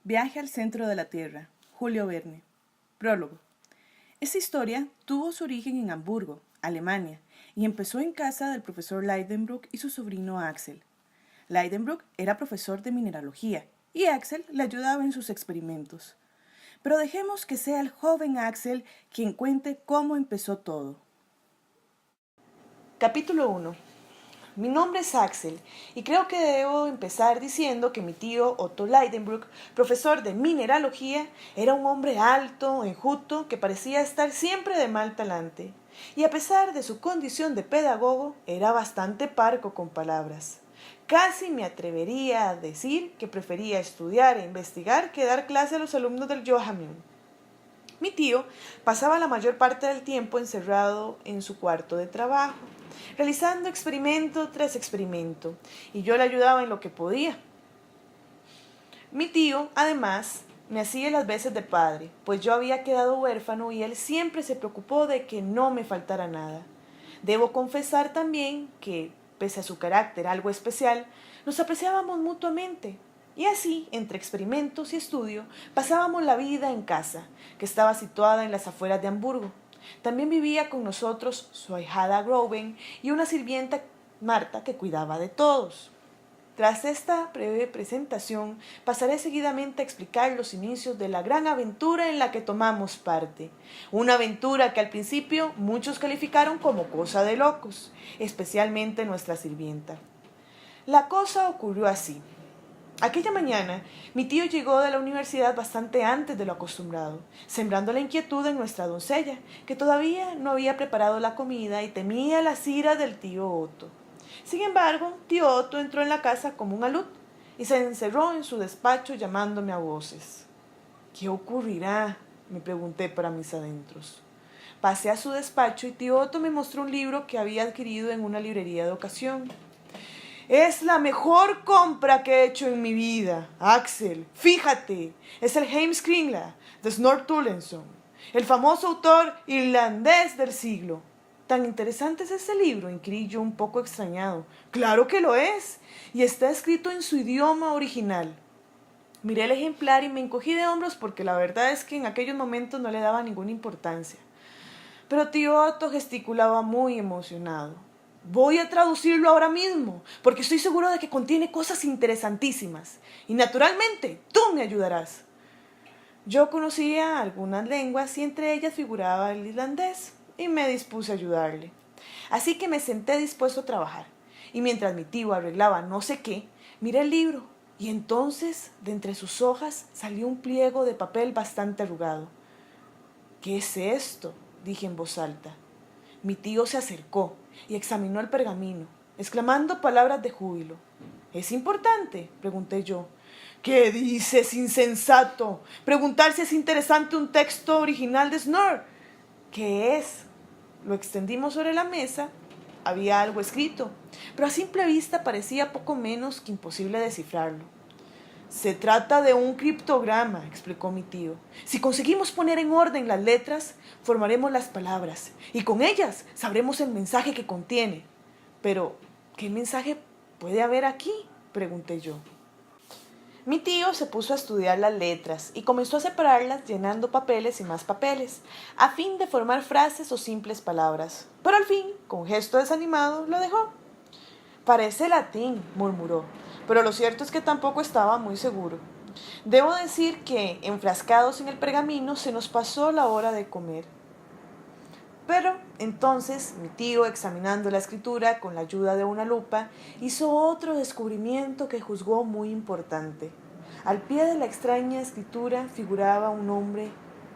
Viaje al centro de la Tierra, Julio Verne. Prólogo. Esta historia tuvo su origen en Hamburgo, Alemania, y empezó en casa del profesor Lidenbrock y su sobrino Axel. Lidenbrock era profesor de mineralogía y Axel le ayudaba en sus experimentos. Pero dejemos que sea el joven Axel quien cuente cómo empezó todo. Capítulo 1. Mi nombre es Axel y creo que debo empezar diciendo que mi tío Otto Lidenbrock, profesor de mineralogía, era un hombre alto, enjuto, que parecía estar siempre de mal talante. Y a pesar de su condición de pedagogo, era bastante parco con palabras. Casi me atrevería a decir que prefería estudiar e investigar que dar clase a los alumnos del Johanneum. Mi tío pasaba la mayor parte del tiempo encerrado en su cuarto de trabajo, realizando experimento tras experimento, y yo le ayudaba en lo que podía. Mi tío, además, me hacía las veces de padre, pues yo había quedado huérfano y él siempre se preocupó de que no me faltara nada. Debo confesar también que, pese a su carácter algo especial, nos apreciábamos mutuamente. Y así, entre experimentos y estudio, pasábamos la vida en casa, que estaba situada en las afueras de Hamburgo. También vivía con nosotros su ahijada Groven y una sirvienta, Marta, que cuidaba de todos. Tras esta breve presentación, pasaré seguidamente a explicar los inicios de la gran aventura en la que tomamos parte. Una aventura que al principio muchos calificaron como cosa de locos, especialmente nuestra sirvienta. La cosa ocurrió así. Aquella mañana, mi tío llegó de la universidad bastante antes de lo acostumbrado, sembrando la inquietud en nuestra doncella, que todavía no había preparado la comida y temía las iras del tío Otto. Sin embargo, tío Otto entró en la casa como un alud y se encerró en su despacho llamándome a voces. ¿Qué ocurrirá?, me pregunté para mis adentros. Pasé a su despacho y tío Otto me mostró un libro que había adquirido en una librería de ocasión. Es la mejor compra que he hecho en mi vida, Axel. Fíjate, es el Heimskringla de Snorre Sturluson, el famoso autor irlandés del siglo. ¿Tan interesante es ese libro?, inquirí yo un poco extrañado. Claro que lo es, y está escrito en su idioma original. Miré el ejemplar y me encogí de hombros porque la verdad es que en aquellos momentos no le daba ninguna importancia. Pero tío Otto gesticulaba muy emocionado. Voy a traducirlo ahora mismo, porque estoy seguro de que contiene cosas interesantísimas. Y naturalmente, tú me ayudarás. Yo conocía algunas lenguas y entre ellas figuraba el islandés, y me dispuse a ayudarle. Así que me senté dispuesto a trabajar, y mientras mi tío arreglaba no sé qué, miré el libro, y entonces, de entre sus hojas, salió un pliego de papel bastante arrugado. ¿Qué es esto?, dije en voz alta. Mi tío se acercó y examinó el pergamino, exclamando palabras de júbilo. ¿Es importante?, pregunté yo. ¿Qué dices, insensato? Preguntar si es interesante un texto original de Snorre. ¿Qué es? Lo extendimos sobre la mesa. Había algo escrito, pero a simple vista parecía poco menos que imposible descifrarlo. Se trata de un criptograma, explicó mi tío. Si conseguimos poner en orden las letras, formaremos las palabras y con ellas sabremos el mensaje que contiene. Pero, ¿qué mensaje puede haber aquí?, pregunté yo. Mi tío se puso a estudiar las letras y comenzó a separarlas llenando papeles y más papeles, a fin de formar frases o simples palabras. Pero al fin, con gesto desanimado, lo dejó. Parece latín, murmuró, pero lo cierto es que tampoco estaba muy seguro. Debo decir que, enfrascados en el pergamino, se nos pasó la hora de comer. Pero entonces mi tío, examinando la escritura con la ayuda de una lupa, hizo otro descubrimiento que juzgó muy importante. Al pie de la extraña escritura figuraba un nombre,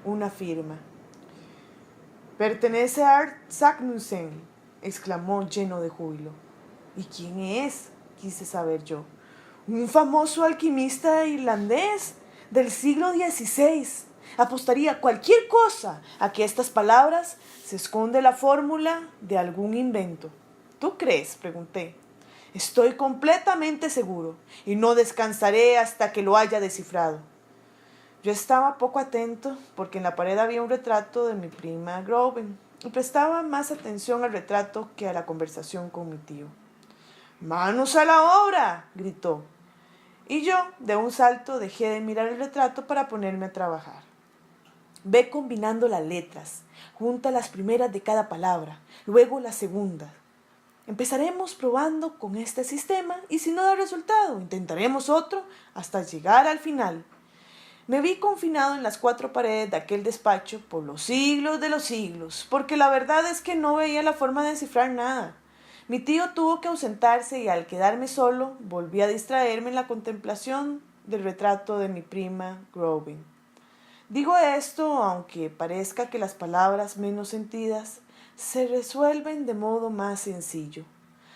una firma. «Pertenece a Art Sagnussen», exclamó lleno de júbilo. ¿Y quién es?, quise saber yo. «Un famoso alquimista irlandés del siglo XVI. Apostaría cualquier cosa a que estas palabras se esconde la fórmula de algún invento». ¿Tú crees?, pregunté. Estoy completamente seguro y no descansaré hasta que lo haya descifrado. Yo estaba poco atento porque en la pared había un retrato de mi prima Groven y prestaba más atención al retrato que a la conversación con mi tío. «¡Manos a la obra!», gritó. Y yo, de un salto, dejé de mirar el retrato para ponerme a trabajar. Ve combinando las letras, junta las primeras de cada palabra, luego las segundas. Empezaremos probando con este sistema y si no da resultado, intentaremos otro hasta llegar al final. Me vi confinado en las 4 paredes de aquel despacho por los siglos de los siglos, porque la verdad es que no veía la forma de descifrar nada. Mi tío tuvo que ausentarse y al quedarme solo, volví a distraerme en la contemplación del retrato de mi prima Grovin. Digo esto aunque parezca que las palabras menos sentidas se resuelven de modo más sencillo.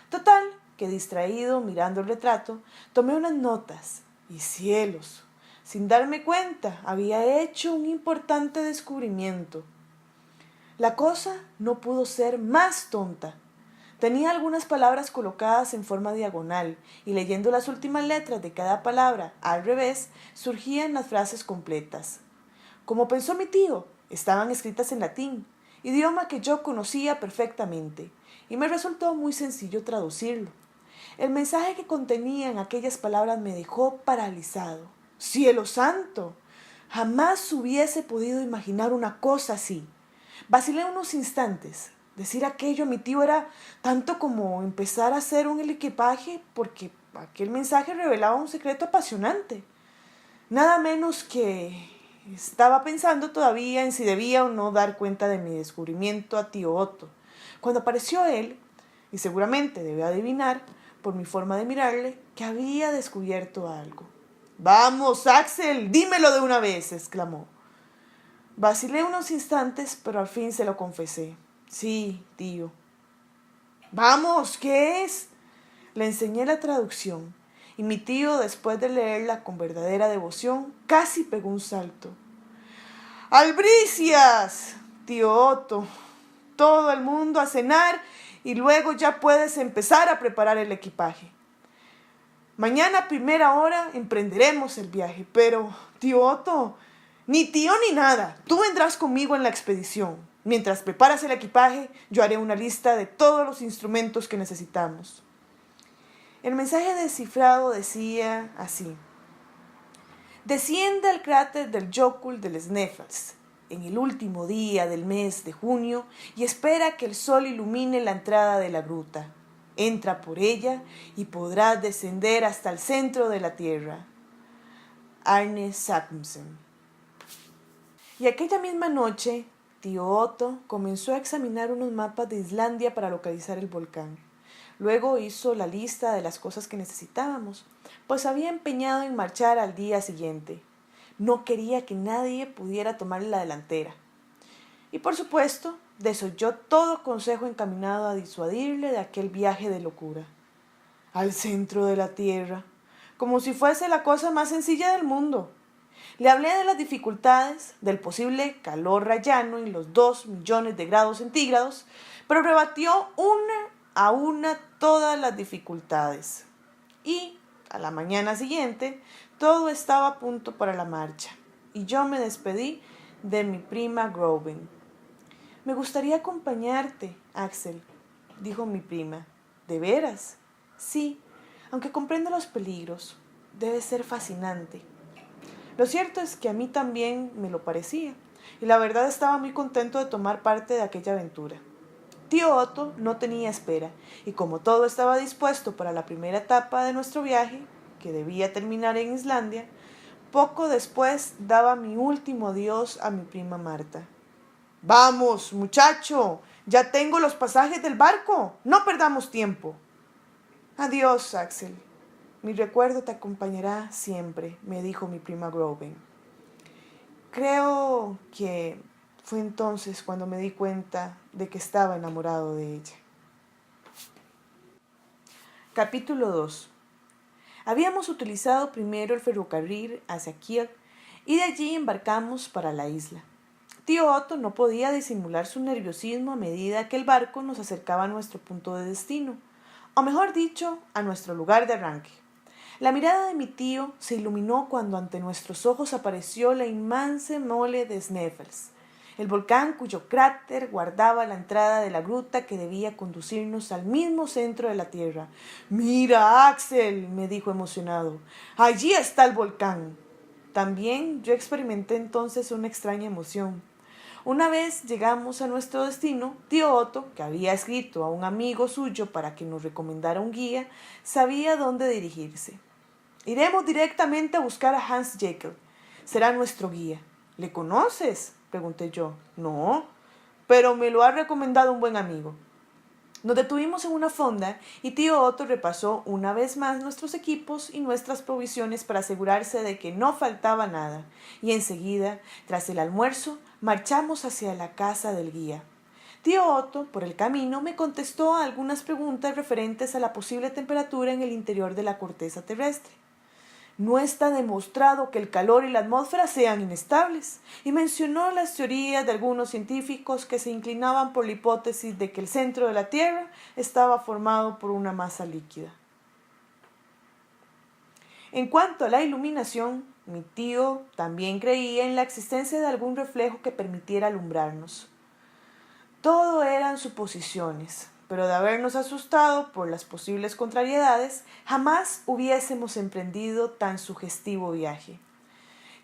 Total, que distraído mirando el retrato, tomé unas notas y cielos. Sin darme cuenta, había hecho un importante descubrimiento. La cosa no pudo ser más tonta. Tenía algunas palabras colocadas en forma diagonal y leyendo las últimas letras de cada palabra al revés, surgían las frases completas. Como pensó mi tío, estaban escritas en latín, idioma que yo conocía perfectamente, y me resultó muy sencillo traducirlo. El mensaje que contenían aquellas palabras me dejó paralizado. ¡Cielo santo! Jamás hubiese podido imaginar una cosa así. Vacilé unos instantes. Decir aquello a mi tío era tanto como empezar a hacer un equipaje porque aquel mensaje revelaba un secreto apasionante. Nada menos que estaba pensando todavía en si debía o no dar cuenta de mi descubrimiento a tío Otto, cuando apareció él, y seguramente debe adivinar, por mi forma de mirarle, que había descubierto algo. «¡Vamos, Axel! ¡Dímelo de una vez!», exclamó. Vacilé unos instantes, pero al fin se lo confesé. «Sí, tío». «¡Vamos! ¿Qué es?». Le enseñé la traducción, y mi tío, después de leerla con verdadera devoción, casi pegó un salto. «¡Albricias! Tío Otto, todo el mundo a cenar y luego ya puedes empezar a preparar el equipaje. Mañana a primera hora emprenderemos el viaje, pero, tío Otto, ni tío ni nada, tú vendrás conmigo en la expedición. Mientras preparas el equipaje, yo haré una lista de todos los instrumentos que necesitamos». El mensaje descifrado decía así: «Desciende al cráter del Jökull del Snæfell en el último día del mes de junio y espera que el sol ilumine la entrada de la gruta. Entra por ella y podrás descender hasta el centro de la tierra. Arne Saknussemm». Y aquella misma noche, tío Otto comenzó a examinar unos mapas de Islandia para localizar el volcán. Luego hizo la lista de las cosas que necesitábamos, pues había empeñado en marchar al día siguiente. No quería que nadie pudiera tomarle la delantera. Y por supuesto, desoyó todo consejo encaminado a disuadirle de aquel viaje de locura. Al centro de la tierra, como si fuese la cosa más sencilla del mundo. Le hablé de las dificultades, del posible calor rayano en los 2 millones de grados centígrados, pero rebatió una a una todas las dificultades. Y a la mañana siguiente todo estaba a punto para la marcha, y yo me despedí de mi prima Grovin. «Me gustaría acompañarte, Axel», dijo mi prima. «¿De veras?». «Sí, aunque comprendo los peligros. Debe ser fascinante». Lo cierto es que a mí también me lo parecía, y la verdad estaba muy contento de tomar parte de aquella aventura. Tío Otto no tenía espera, y como todo estaba dispuesto para la primera etapa de nuestro viaje, que debía terminar en Islandia, poco después daba mi último adiós a mi prima Marta. «Vamos, muchacho, ya tengo los pasajes del barco, no perdamos tiempo». «Adiós, Axel. Mi recuerdo te acompañará siempre», me dijo mi prima Grovin. Creo que fue entonces cuando me di cuenta de que estaba enamorado de ella. Capítulo 2. Habíamos utilizado primero el ferrocarril hacia Kiel y de allí embarcamos para la isla. Tío Otto no podía disimular su nerviosismo a medida que el barco nos acercaba a nuestro punto de destino, o mejor dicho, a nuestro lugar de arranque. La mirada de mi tío se iluminó cuando ante nuestros ojos apareció la inmensa mole de Snæfell. el volcán cuyo cráter guardaba la entrada de la gruta que debía conducirnos al mismo centro de la Tierra. «Mira, Axel», me dijo emocionado, «allí está el volcán». También yo experimenté entonces una extraña emoción. Una vez llegamos a nuestro destino, tío Otto, que había escrito a un amigo suyo para que nos recomendara un guía, sabía dónde dirigirse. «Iremos directamente a buscar a Hans Jekyll. Será nuestro guía». «¿Le conoces?», pregunté yo. «No, pero me lo ha recomendado un buen amigo». Nos detuvimos en una fonda y tío Otto repasó una vez más nuestros equipos y nuestras provisiones para asegurarse de que no faltaba nada, y enseguida, tras el almuerzo, marchamos hacia la casa del guía. Tío Otto, por el camino, me contestó a algunas preguntas referentes a la posible temperatura en el interior de la corteza terrestre. «No está demostrado que el calor y la atmósfera sean inestables», y mencionó las teorías de algunos científicos que se inclinaban por la hipótesis de que el centro de la Tierra estaba formado por una masa líquida. En cuanto a la iluminación, mi tío también creía en la existencia de algún reflejo que permitiera alumbrarnos. Todo eran suposiciones, pero de habernos asustado por las posibles contrariedades, jamás hubiésemos emprendido tan sugestivo viaje.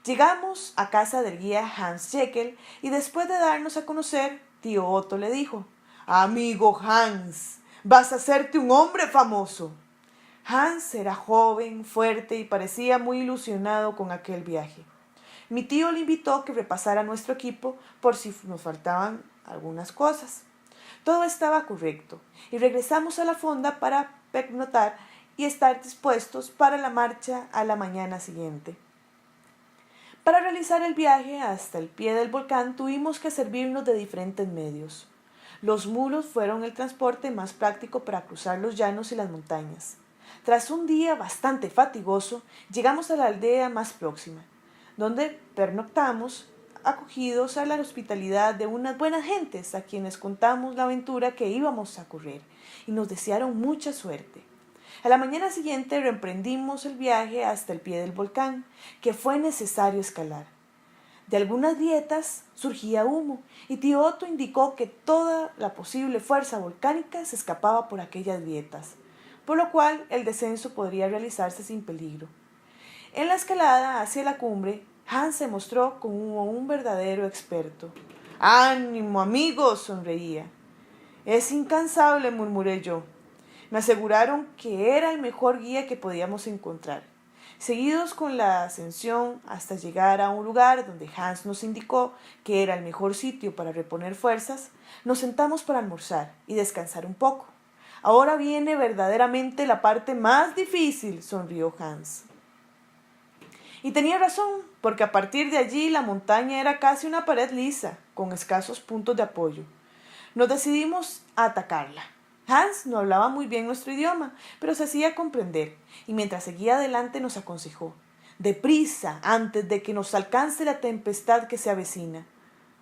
Llegamos a casa del guía Hans Jekyll y después de darnos a conocer, tío Otto le dijo: «Amigo Hans, vas a hacerte un hombre famoso». Hans era joven, fuerte y parecía muy ilusionado con aquel viaje. Mi tío le invitó a que repasara nuestro equipo por si nos faltaban algunas cosas. Todo estaba correcto y regresamos a la fonda para pernoctar y estar dispuestos para la marcha a la mañana siguiente. Para realizar el viaje hasta el pie del volcán tuvimos que servirnos de diferentes medios. Los mulos fueron el transporte más práctico para cruzar los llanos y las montañas. Tras un día bastante fatigoso, llegamos a la aldea más próxima, donde pernoctamos, acogidos a la hospitalidad de unas buenas gentes a quienes contamos la aventura que íbamos a correr y nos desearon mucha suerte. A la mañana siguiente reemprendimos el viaje hasta el pie del volcán, que fue necesario escalar. De algunas grietas surgía humo y tío Otto indicó que toda la posible fuerza volcánica se escapaba por aquellas grietas, por lo cual el descenso podría realizarse sin peligro. En la escalada hacia la cumbre, Hans se mostró como un verdadero experto. «¡Ánimo, amigos!», sonreía. «Es incansable», murmuré yo. Me aseguraron que era el mejor guía que podíamos encontrar. Seguidos con la ascensión hasta llegar a un lugar donde Hans nos indicó que era el mejor sitio para reponer fuerzas, nos sentamos para almorzar y descansar un poco. «Ahora viene verdaderamente la parte más difícil», sonrió Hans. Y tenía razón, porque a partir de allí la montaña era casi una pared lisa, con escasos puntos de apoyo. Nos decidimos a atacarla. Hans no hablaba muy bien nuestro idioma, pero se hacía comprender, y mientras seguía adelante nos aconsejó: «Deprisa, antes de que nos alcance la tempestad que se avecina».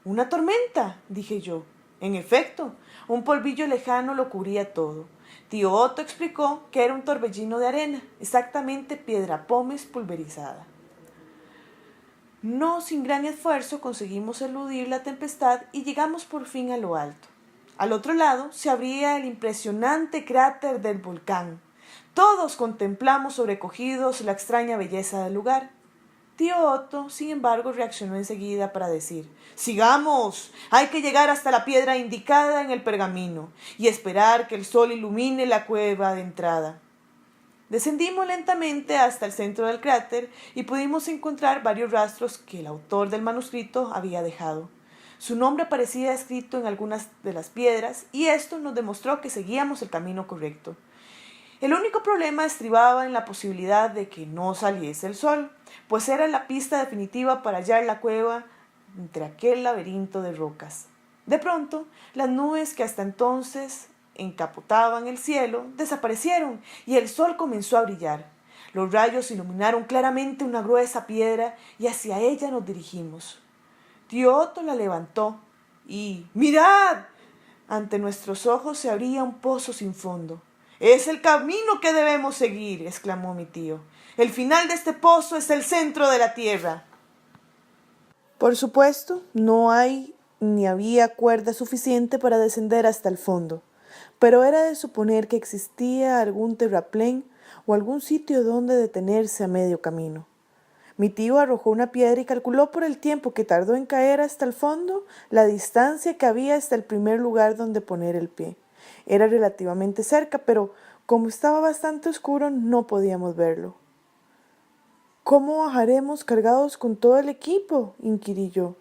«¿Una tormenta?», dije yo. En efecto, un polvillo lejano lo cubría todo. Tío Otto explicó que era un torbellino de arena, exactamente piedra pómez pulverizada. No sin gran esfuerzo conseguimos eludir la tempestad y llegamos por fin a lo alto. Al otro lado se abría el impresionante cráter del volcán. Todos contemplamos sobrecogidos la extraña belleza del lugar. Tío Otto, sin embargo, reaccionó enseguida para decir: «Sigamos, hay que llegar hasta la piedra indicada en el pergamino y esperar que el sol ilumine la cueva de entrada». Descendimos lentamente hasta el centro del cráter y pudimos encontrar varios rastros que el autor del manuscrito había dejado. Su nombre aparecía escrito en algunas de las piedras y esto nos demostró que seguíamos el camino correcto. El único problema estribaba en la posibilidad de que no saliese el sol, pues era la pista definitiva para hallar la cueva entre aquel laberinto de rocas. De pronto, las nubes que hasta entonces encapotaban el cielo desaparecieron y el sol comenzó a brillar. Los rayos iluminaron claramente una gruesa piedra y hacia ella nos dirigimos. Tío Otto la levantó y ¡mirad! Ante nuestros ojos se abría un pozo sin fondo. «Es el camino que debemos seguir», exclamó mi tío. «El final de este pozo es el centro de la Tierra». Por supuesto, no hay ni había cuerda suficiente para descender hasta el fondo, pero era de suponer que existía algún terraplén o algún sitio donde detenerse a medio camino. Mi tío arrojó una piedra y calculó por el tiempo que tardó en caer hasta el fondo la distancia que había hasta el primer lugar donde poner el pie. Era relativamente cerca, pero como estaba bastante oscuro no podíamos verlo. ¿Cómo bajaremos cargados con todo el equipo?, inquirí yo.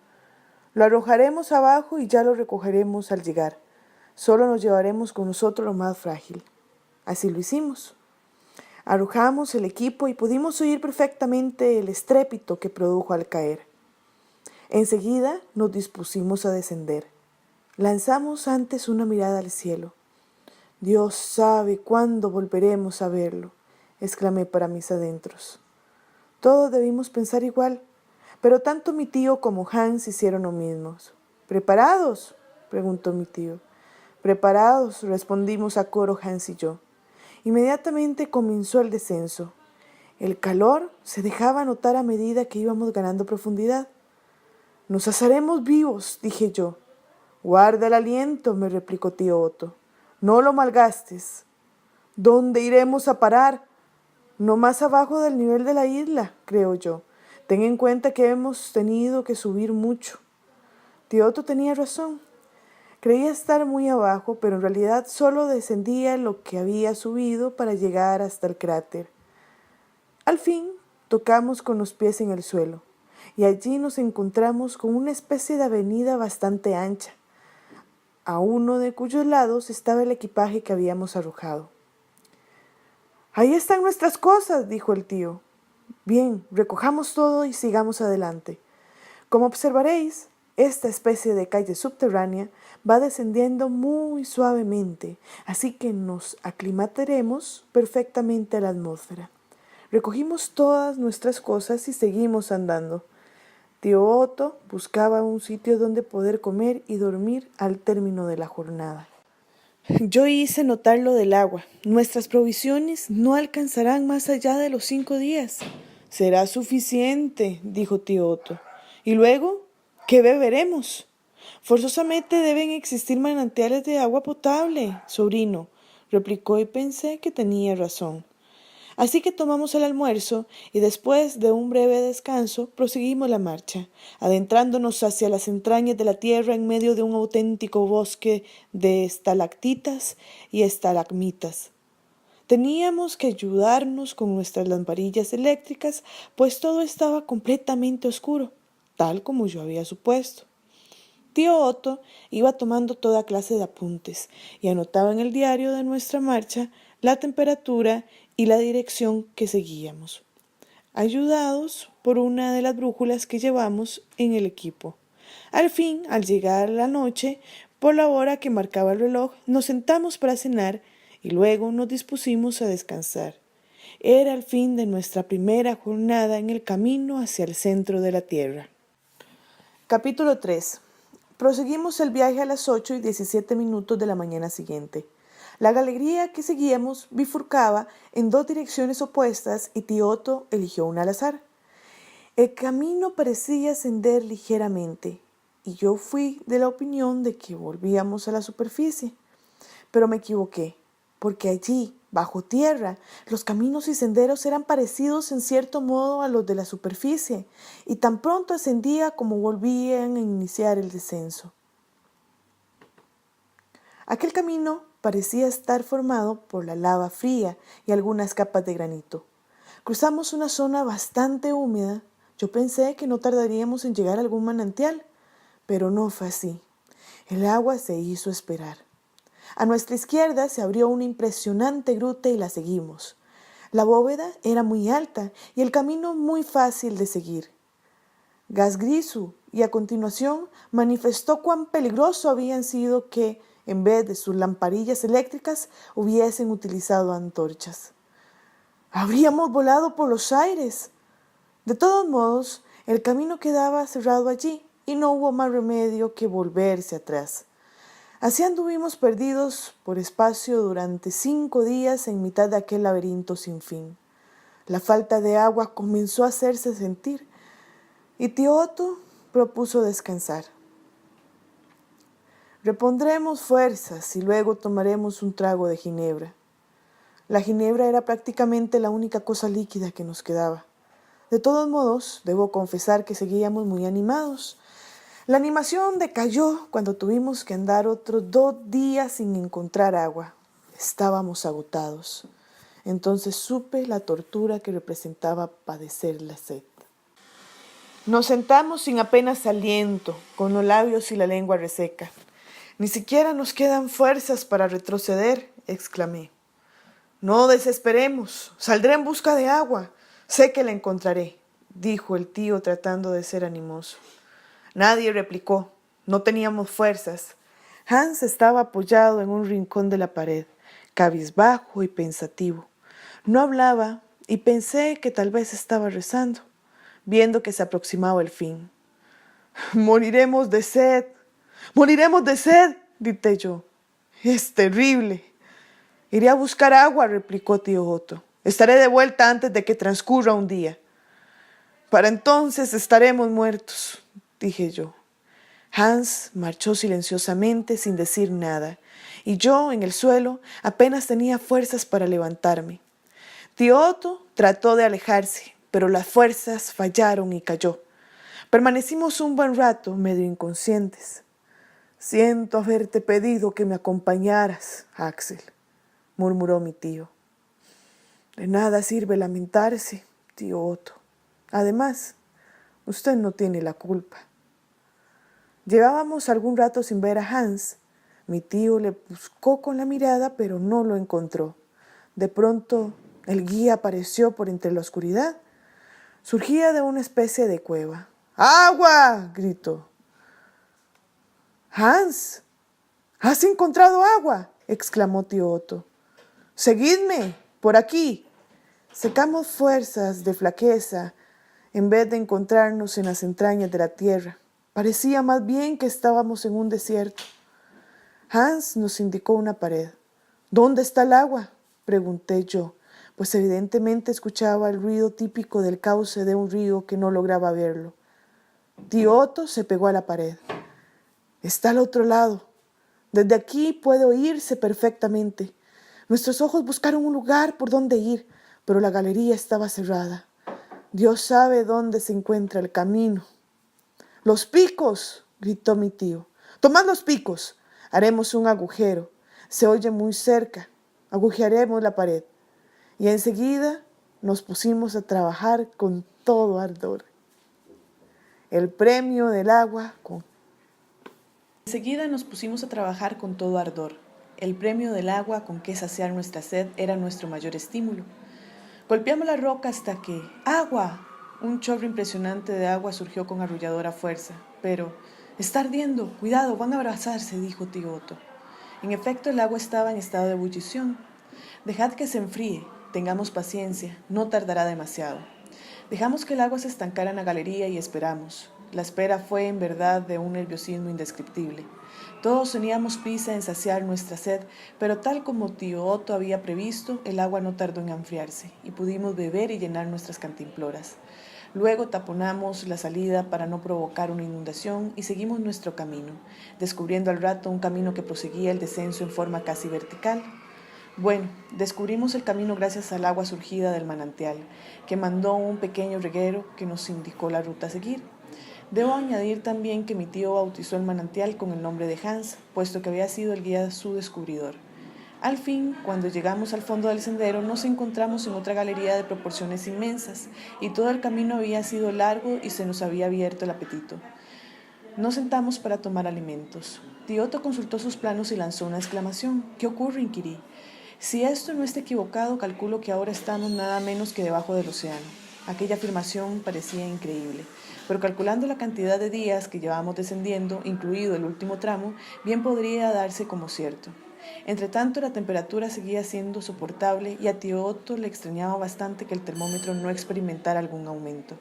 Lo arrojaremos abajo y ya lo recogeremos al llegar. Solo nos llevaremos con nosotros lo más frágil. Así lo hicimos. Arrojamos el equipo y pudimos oír perfectamente el estrépito que produjo al caer. Enseguida nos dispusimos a descender. Lanzamos antes una mirada al cielo. Dios sabe cuándo volveremos a verlo, exclamé para mis adentros. Todos debimos pensar igual, pero tanto mi tío como Hans hicieron lo mismo. ¿Preparados?, preguntó mi tío. Preparados, respondimos a coro Hans y yo. Inmediatamente comenzó el descenso. El calor se dejaba notar a medida que íbamos ganando profundidad. Nos asaremos vivos, dije yo. Guarda el aliento, me replicó tío Otto. No lo malgastes. ¿Dónde iremos a parar? No más abajo del nivel de la isla, creo yo. Ten en cuenta que hemos tenido que subir mucho. Tío Otto tenía razón. Creía estar muy abajo, pero en realidad solo descendía lo que había subido para llegar hasta el cráter. Al fin, tocamos con los pies en el suelo, y allí nos encontramos con una especie de avenida bastante ancha, a uno de cuyos lados estaba el equipaje que habíamos arrojado. «Ahí están nuestras cosas», dijo el tío. «Bien, recojamos todo y sigamos adelante. Como observaréis, esta especie de calle subterránea va descendiendo muy suavemente, así que nos aclimataremos perfectamente a la atmósfera». Recogimos todas nuestras cosas y seguimos andando. Tío Otto buscaba un sitio donde poder comer y dormir al término de la jornada. Yo hice notar lo del agua. Nuestras provisiones no alcanzarán más allá de los 5 días. Será suficiente, dijo tío Otto. ¿Y luego qué beberemos? Forzosamente deben existir manantiales de agua potable, sobrino, replicó y pensé que tenía razón. Así que tomamos el almuerzo y después de un breve descanso proseguimos la marcha, adentrándonos hacia las entrañas de la tierra en medio de un auténtico bosque de estalactitas y estalagmitas. Teníamos que ayudarnos con nuestras lamparillas eléctricas, pues todo estaba completamente oscuro, tal como yo había supuesto. Tío Otto iba tomando toda clase de apuntes y anotaba en el diario de nuestra marcha la temperatura y la dirección que seguíamos, ayudados por una de las brújulas que llevamos en el equipo. Al fin, al llegar la noche, por la hora que marcaba el reloj, nos sentamos para cenar y luego nos dispusimos a descansar. Era el fin de nuestra primera jornada en el camino hacia el centro de la Tierra. Capítulo 3. Proseguimos el viaje a las 8:17 de la mañana siguiente. La galería que seguíamos bifurcaba en 2 direcciones opuestas y tío Otto eligió una al azar. El camino parecía ascender ligeramente y yo fui de la opinión de que volvíamos a la superficie. Pero me equivoqué, porque allí, bajo tierra, los caminos y senderos eran parecidos en cierto modo a los de la superficie, y tan pronto ascendía como volvían a iniciar el descenso. Aquel camino parecía estar formado por la lava fría y algunas capas de granito. Cruzamos una zona bastante húmeda. Yo pensé que no tardaríamos en llegar a algún manantial, pero no fue así. El agua se hizo esperar. A nuestra izquierda se abrió una impresionante gruta y la seguimos. La bóveda era muy alta y el camino muy fácil de seguir. Gasgrisu, y a continuación manifestó cuán peligroso habían sido que, en vez de sus lamparillas eléctricas, hubiesen utilizado antorchas. Habríamos volado por los aires. De todos modos, el camino quedaba cerrado allí y no hubo más remedio que volverse atrás. Así anduvimos perdidos por espacio durante 5 días en mitad de aquel laberinto sin fin. La falta de agua comenzó a hacerse sentir y tío Otto propuso descansar. Repondremos fuerzas y luego tomaremos un trago de ginebra. La ginebra era prácticamente la única cosa líquida que nos quedaba. De todos modos, debo confesar que seguíamos muy animados. La animación decayó cuando tuvimos que andar otros 2 días sin encontrar agua. Estábamos agotados. Entonces supe la tortura que representaba padecer la sed. Nos sentamos sin apenas aliento, con los labios y la lengua reseca. Ni siquiera nos quedan fuerzas para retroceder, exclamé. No desesperemos, saldré en busca de agua. Sé que la encontraré, dijo el tío tratando de ser animoso. Nadie replicó, no teníamos fuerzas. Hans estaba apoyado en un rincón de la pared, cabizbajo y pensativo. No hablaba y pensé que tal vez estaba rezando, viendo que se aproximaba el fin. Moriremos de sed, grité yo. Es terrible. Iré a buscar agua, replicó tío Otto. Estaré de vuelta antes de que transcurra un día. Para entonces estaremos muertos, dije yo. Hans marchó silenciosamente sin decir nada, y yo, en el suelo, apenas tenía fuerzas para levantarme. Tío Otto trató de alejarse, pero las fuerzas fallaron y cayó. Permanecimos un buen rato, medio inconscientes. Siento haberte pedido que me acompañaras, Axel, murmuró mi tío. De nada sirve lamentarse, tío Otto. Además, usted no tiene la culpa. Llevábamos algún rato sin ver a Hans. Mi tío le buscó con la mirada, pero no lo encontró. De pronto, el guía apareció por entre la oscuridad. Surgía de una especie de cueva. ¡Agua! Gritó. Hans, ¿has encontrado agua? Exclamó tío Otto. Seguidme, por aquí. Sacamos fuerzas de flaqueza en vez de encontrarnos en las entrañas de la tierra. Parecía más bien que estábamos en un desierto. Hans nos indicó una pared. ¿Dónde está el agua?, pregunté yo, pues evidentemente escuchaba el ruido típico del cauce de un río que no lograba verlo. Tío Otto se pegó a la pared. Está al otro lado. Desde aquí puede oírse perfectamente. Nuestros ojos buscaron un lugar por donde ir, pero la galería estaba cerrada. Dios sabe dónde se encuentra el camino. ¡Los picos!, gritó mi tío. ¡Tomad los picos! Haremos un agujero. Se oye muy cerca. Agujearemos la pared. Y enseguida nos pusimos a trabajar con todo ardor. El premio del agua con... Enseguida nos pusimos a trabajar con todo ardor. El premio del agua con que saciar nuestra sed era nuestro mayor estímulo. Golpeamos la roca hasta que... ¡Agua! Un chorro impresionante de agua surgió con arrulladora fuerza. Pero... ¡Está ardiendo! ¡Cuidado! ¡Van a abrazarse!, dijo tío Otto. En efecto, el agua estaba en estado de ebullición. Dejad que se enfríe. Tengamos paciencia. No tardará demasiado. Dejamos que el agua se estancara en la galería y esperamos. La espera fue, en verdad, de un nerviosismo indescriptible. Todos teníamos prisa en saciar nuestra sed, pero tal como tío Otto había previsto, el agua no tardó en enfriarse, y pudimos beber y llenar nuestras cantimploras. Luego taponamos la salida para no provocar una inundación y seguimos nuestro camino, descubriendo al rato un camino que proseguía el descenso en forma casi vertical. Bueno, descubrimos el camino gracias al agua surgida del manantial, que mandó un pequeño reguero que nos indicó la ruta a seguir. Debo añadir también que mi tío bautizó el manantial con el nombre de Hans, puesto que había sido el guía su descubridor. Al fin, cuando llegamos al fondo del sendero, nos encontramos en otra galería de proporciones inmensas, y todo el camino había sido largo y se nos había abierto el apetito. Nos sentamos para tomar alimentos. Tío Otto consultó sus planos y lanzó una exclamación. ¿Qué ocurre?, inquirí. Si esto no está equivocado, calculo que ahora estamos nada menos que debajo del océano. Aquella afirmación parecía increíble, pero calculando la cantidad de días que llevábamos descendiendo, incluido el último tramo, bien podría darse como cierto. Entretanto, la temperatura seguía siendo soportable y a tío Otto le extrañaba bastante que el termómetro no experimentara algún aumento.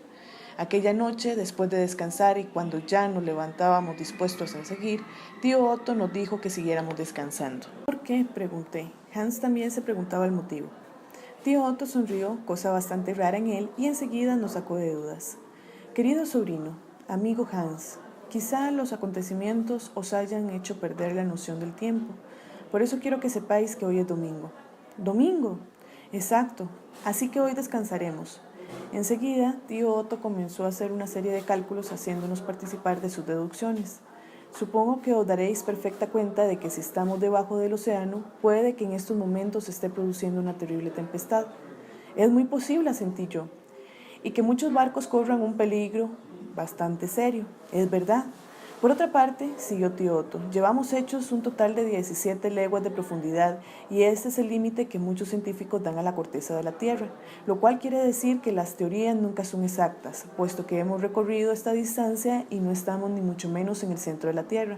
Aquella noche, después de descansar y cuando ya nos levantábamos dispuestos a seguir, tío Otto nos dijo que siguiéramos descansando. ¿Por qué?, pregunté. Hans también se preguntaba el motivo. Tío Otto sonrió, cosa bastante rara en él, y enseguida nos sacó de dudas. Querido sobrino, amigo Hans, Quizá los acontecimientos os hayan hecho perder la noción del tiempo. Por eso quiero que sepáis que hoy es domingo. ¿Domingo? Exacto. Así que hoy descansaremos. Enseguida, tío Otto comenzó a hacer una serie de cálculos haciéndonos participar de sus deducciones. Supongo que os daréis perfecta cuenta de que si estamos debajo del océano, puede que en estos momentos se esté produciendo una terrible tempestad. Es muy posible, asentí yo. Y que muchos barcos corran un peligro bastante serio. Es verdad. Por otra parte, siguió tío Otto, llevamos hechos un total de 17 leguas de profundidad y este es el límite que muchos científicos dan a la corteza de la Tierra, lo cual quiere decir que las teorías nunca son exactas, puesto que hemos recorrido esta distancia y no estamos ni mucho menos en el centro de la Tierra.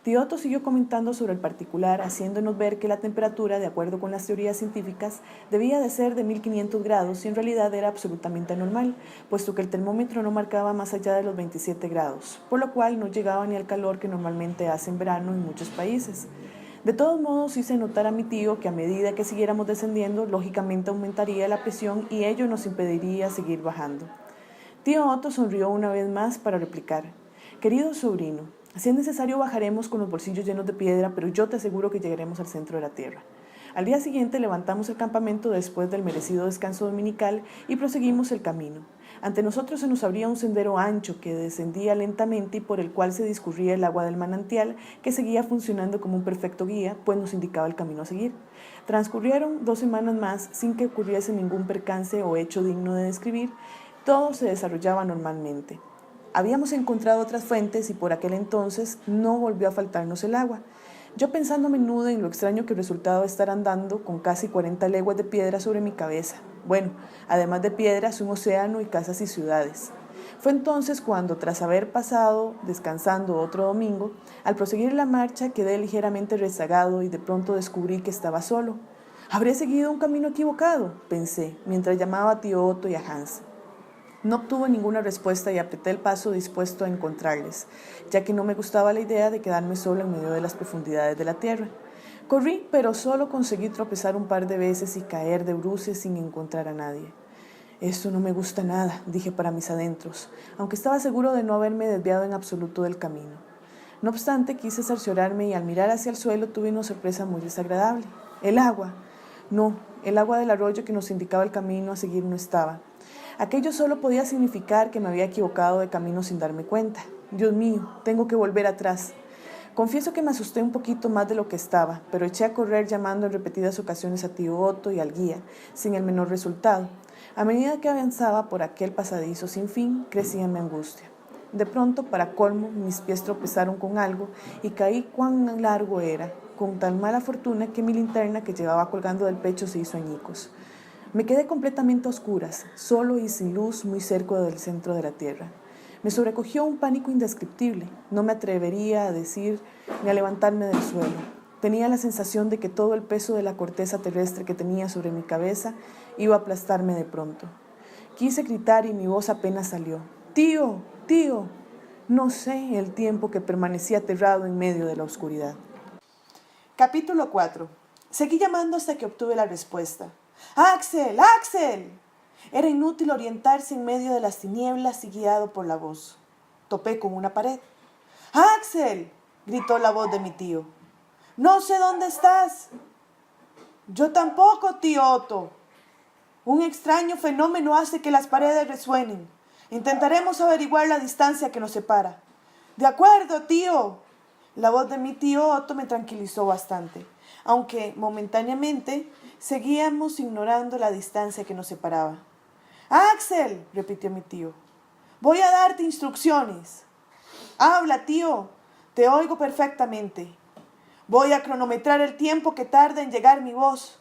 Tío Otto siguió comentando sobre el particular, haciéndonos ver que la temperatura, de acuerdo con las teorías científicas, debía de ser de 1500 grados y en realidad era absolutamente anormal, puesto que el termómetro no marcaba más allá de los 27 grados, por lo cual no llegaba ni al calor que normalmente hace en verano en muchos países. De todos modos, hice notar a mi tío que a medida que siguiéramos descendiendo, lógicamente aumentaría la presión y ello nos impediría seguir bajando. Tío Otto sonrió una vez más para replicar: querido sobrino, si es necesario bajaremos con los bolsillos llenos de piedra, pero yo te aseguro que llegaremos al centro de la tierra. Al día siguiente levantamos el campamento después del merecido descanso dominical y proseguimos el camino. Ante nosotros se nos abría un sendero ancho que descendía lentamente y por el cual se discurría el agua del manantial, que seguía funcionando como un perfecto guía, pues nos indicaba el camino a seguir. Transcurrieron 2 semanas más sin que ocurriese ningún percance o hecho digno de describir. Todo se desarrollaba normalmente. Habíamos encontrado otras fuentes y por aquel entonces no volvió a faltarnos el agua. Yo pensando a menudo en lo extraño que resultaba estar andando con casi 40 leguas de piedra sobre mi cabeza. Bueno, además de piedras, un océano y casas y ciudades. Fue entonces cuando, tras haber pasado descansando otro domingo, al proseguir la marcha quedé ligeramente rezagado y de pronto descubrí que estaba solo. ¿Habré seguido un camino equivocado?, pensé, mientras llamaba a tío Otto y a Hans. No obtuve ninguna respuesta y apreté el paso dispuesto a encontrarles, ya que no me gustaba la idea de quedarme solo en medio de las profundidades de la tierra. Corrí, pero solo conseguí tropezar un par de veces y caer de bruces sin encontrar a nadie. Esto no me gusta nada, dije para mis adentros, aunque estaba seguro de no haberme desviado en absoluto del camino. No obstante, quise cerciorarme y al mirar hacia el suelo tuve una sorpresa muy desagradable. El agua. No, el agua del arroyo que nos indicaba el camino a seguir no estaba. Aquello solo podía significar que me había equivocado de camino sin darme cuenta. Dios mío, tengo que volver atrás. Confieso que me asusté un poquito más de lo que estaba, pero eché a correr llamando en repetidas ocasiones a tío Otto y al guía, sin el menor resultado. A medida que avanzaba por aquel pasadizo sin fin, crecía mi angustia. De pronto, para colmo, mis pies tropezaron con algo y caí cuán largo era, con tan mala fortuna que mi linterna que llevaba colgando del pecho se hizo añicos. Me quedé completamente a oscuras, solo y sin luz, muy cerca del centro de la tierra. Me sobrecogió un pánico indescriptible. No me atrevería a decir ni a levantarme del suelo. Tenía la sensación de que todo el peso de la corteza terrestre que tenía sobre mi cabeza iba a aplastarme de pronto. Quise gritar y mi voz apenas salió. ¡Tío! ¡Tío! No sé el tiempo que permanecí aterrado en medio de la oscuridad. Capítulo 4. Seguí llamando hasta que obtuve la respuesta. ¡Axel! ¡Axel! Era inútil orientarse en medio de las tinieblas y guiado por la voz. Topé con una pared. ¡Axel! Gritó la voz de mi tío. No sé dónde estás. Yo tampoco, tío Otto. Un extraño fenómeno hace que las paredes resuenen. Intentaremos averiguar la distancia que nos separa. De acuerdo, tío. La voz de mi tío Otto me tranquilizó bastante, aunque momentáneamente seguíamos ignorando la distancia que nos separaba. ¡Axel!, repitió mi tío. Voy a darte instrucciones. Habla, tío. Te oigo perfectamente. Voy a cronometrar el tiempo que tarda en llegar mi voz.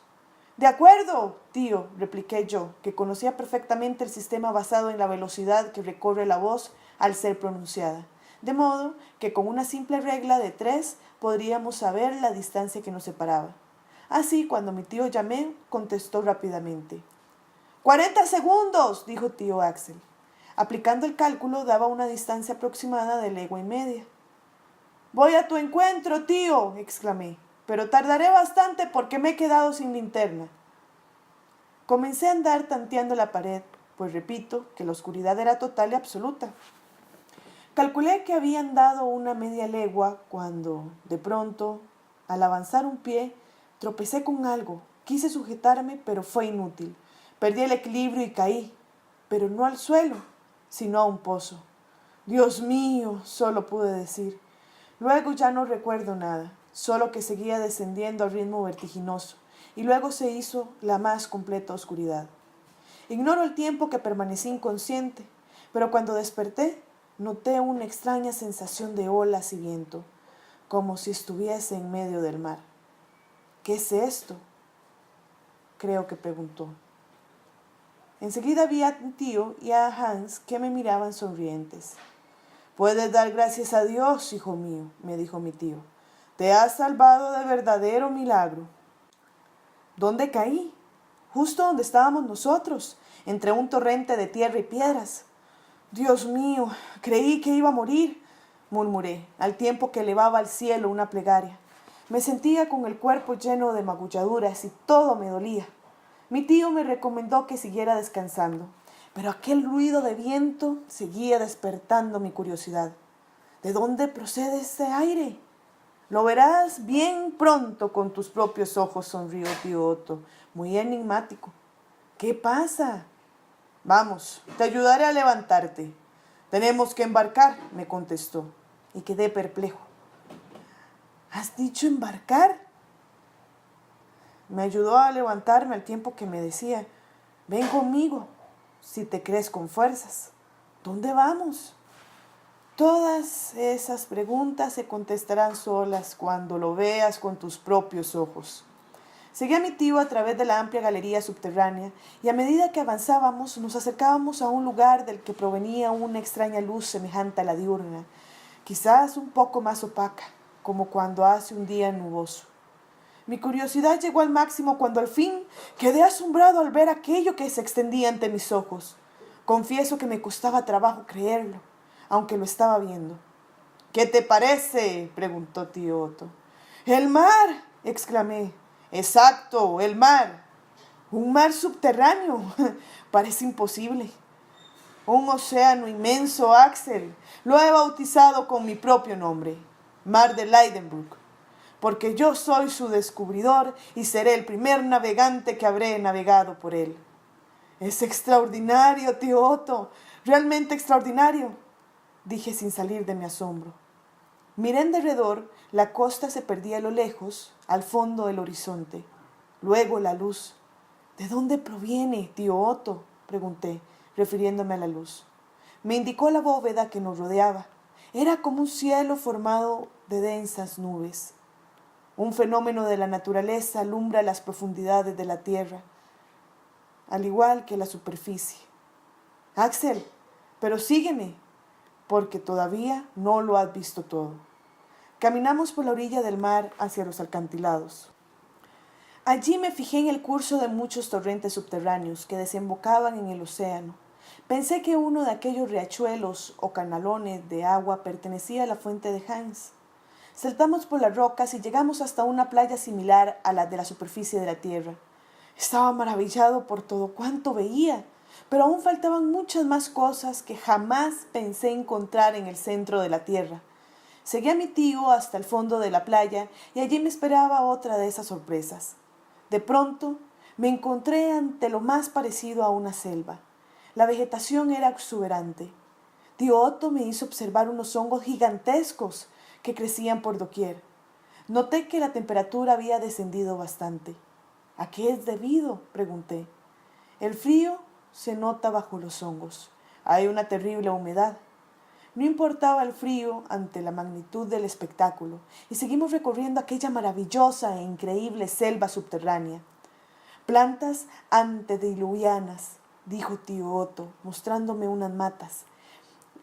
De acuerdo, tío, repliqué yo, que conocía perfectamente el sistema basado en la velocidad que recorre la voz al ser pronunciada. De modo que con una simple regla de 3 podríamos saber la distancia que nos separaba. Así, cuando mi tío llamé, contestó rápidamente. 40 segundos, dijo tío Axel. Aplicando el cálculo, daba una distancia aproximada de legua y media. Voy a tu encuentro, tío, exclamé, pero tardaré bastante porque me he quedado sin linterna. Comencé a andar tanteando la pared, pues repito que la oscuridad era total y absoluta. Calculé que habían dado una media legua cuando, de pronto, al avanzar un pie, tropecé con algo. Quise sujetarme, pero fue inútil. Perdí el equilibrio y caí, pero no al suelo, sino a un pozo. Dios mío, solo pude decir. Luego ya no recuerdo nada, solo que seguía descendiendo al ritmo vertiginoso, y luego se hizo la más completa oscuridad. Ignoro el tiempo que permanecí inconsciente, pero cuando desperté, noté una extraña sensación de olas y viento, como si estuviese en medio del mar. ¿Qué es esto?, creo que preguntó. Enseguida vi a mi tío y a Hans que me miraban sonrientes. «Puedes dar gracias a Dios, hijo mío», me dijo mi tío. «Te has salvado de verdadero milagro». ¿Dónde caí? Justo donde estábamos nosotros, entre un torrente de tierra y piedras. «Dios mío, creí que iba a morir», murmuré, al tiempo que elevaba al cielo una plegaria. Me sentía con el cuerpo lleno de magulladuras y todo me dolía. Mi tío me recomendó que siguiera descansando, pero aquel ruido de viento seguía despertando mi curiosidad. ¿De dónde procede ese aire? Lo verás bien pronto con tus propios ojos, sonrió tío Otto, muy enigmático. ¿Qué pasa? Vamos, te ayudaré a levantarte. Tenemos que embarcar, me contestó, y quedé perplejo. ¿Has dicho embarcar? Me ayudó a levantarme al tiempo que me decía, ven conmigo, si te crees con fuerzas. ¿Dónde vamos? Todas esas preguntas se contestarán solas cuando lo veas con tus propios ojos. Seguí a mi tío a través de la amplia galería subterránea y a medida que avanzábamos nos acercábamos a un lugar del que provenía una extraña luz semejante a la diurna, quizás un poco más opaca, como cuando hace un día nuboso. Mi curiosidad llegó al máximo cuando al fin quedé asombrado al ver aquello que se extendía ante mis ojos. Confieso que me costaba trabajo creerlo, aunque lo estaba viendo. «¿Qué te parece?», preguntó tío Otto. «¡El mar!», exclamé. «Exacto, el mar». «¿Un mar subterráneo?», parece imposible. «Un océano inmenso, Axel. Lo he bautizado con mi propio nombre, Mar de Lidenbrock, porque yo soy su descubridor y seré el primer navegante que habré navegado por él». «Es extraordinario, tío Otto, realmente extraordinario», dije sin salir de mi asombro. Miré en derredor, la costa se perdía a lo lejos, al fondo del horizonte. Luego la luz. «¿De dónde proviene, tío Otto?», pregunté, refiriéndome a la luz. Me indicó la bóveda que nos rodeaba. Era como un cielo formado de densas nubes. Un fenómeno de la naturaleza alumbra las profundidades de la tierra, al igual que la superficie. «Axel, pero sígueme, porque todavía no lo has visto todo». Caminamos por la orilla del mar hacia los acantilados. Allí me fijé en el curso de muchos torrentes subterráneos que desembocaban en el océano. Pensé que uno de aquellos riachuelos o canalones de agua pertenecía a la fuente de Hans. Saltamos por las rocas y llegamos hasta una playa similar a la de la superficie de la tierra. Estaba maravillado por todo cuanto veía, pero aún faltaban muchas más cosas que jamás pensé encontrar en el centro de la tierra. Seguí a mi tío hasta el fondo de la playa y allí me esperaba otra de esas sorpresas. De pronto me encontré ante lo más parecido a una selva. La vegetación era exuberante. Tío Otto me hizo observar unos hongos gigantescos que crecían por doquier. Noté que la temperatura había descendido bastante. «¿A qué es debido?», pregunté. «El frío se nota bajo los hongos. Hay una terrible humedad». No importaba el frío ante la magnitud del espectáculo, y seguimos recorriendo aquella maravillosa e increíble selva subterránea. «Plantas antediluvianas», dijo tío Otto, mostrándome unas matas,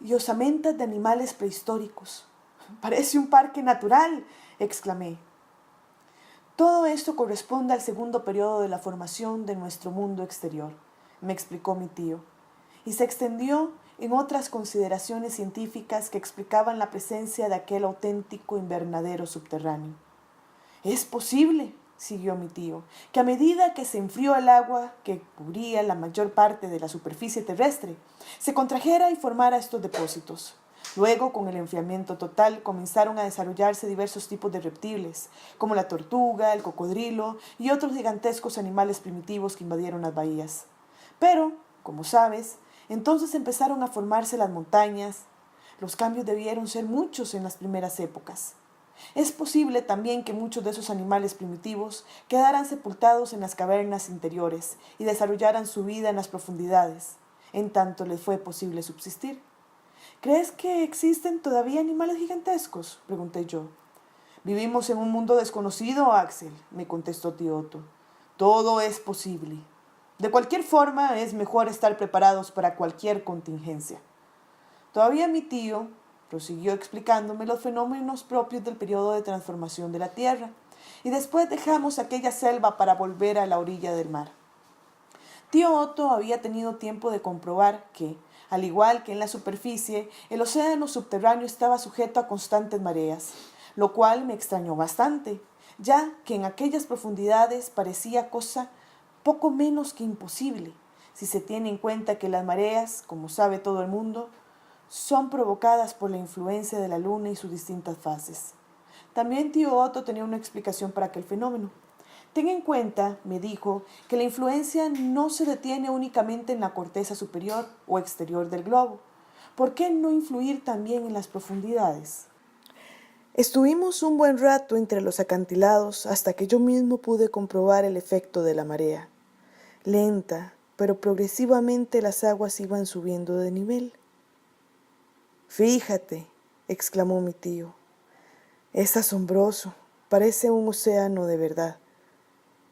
«y osamentas de animales prehistóricos». «Parece un parque natural», exclamé. «Todo esto corresponde al segundo periodo de la formación de nuestro mundo exterior», me explicó mi tío, y se extendió en otras consideraciones científicas que explicaban la presencia de aquel auténtico invernadero subterráneo. «Es posible», siguió mi tío, «que a medida que se enfrió el agua que cubría la mayor parte de la superficie terrestre, se contrajera y formara estos depósitos. Luego, con el enfriamiento total, comenzaron a desarrollarse diversos tipos de reptiles, como la tortuga, el cocodrilo y otros gigantescos animales primitivos que invadieron las bahías. Pero, como sabes, entonces empezaron a formarse las montañas. Los cambios debieron ser muchos en las primeras épocas. Es posible también que muchos de esos animales primitivos quedaran sepultados en las cavernas interiores y desarrollaran su vida en las profundidades, en tanto les fue posible subsistir. ¿Crees que existen todavía animales gigantescos?, pregunté yo. Vivimos en un mundo desconocido, Axel, me contestó tío Otto. Todo es posible. De cualquier forma, es mejor estar preparados para cualquier contingencia. Todavía mi tío prosiguió explicándome los fenómenos propios del periodo de transformación de la Tierra, y después dejamos aquella selva para volver a la orilla del mar. Tío Otto había tenido tiempo de comprobar que, al igual que en la superficie, el océano subterráneo estaba sujeto a constantes mareas, lo cual me extrañó bastante, ya que en aquellas profundidades parecía cosa poco menos que imposible, si se tiene en cuenta que las mareas, como sabe todo el mundo, son provocadas por la influencia de la luna y sus distintas fases. También tío Otto tenía una explicación para aquel fenómeno. Ten en cuenta, me dijo, que la influencia no se detiene únicamente en la corteza superior o exterior del globo. ¿Por qué no influir también en las profundidades? Estuvimos un buen rato entre los acantilados hasta que yo mismo pude comprobar el efecto de la marea. Lenta, pero progresivamente las aguas iban subiendo de nivel. Fíjate, exclamó mi tío, es asombroso, parece un océano de verdad.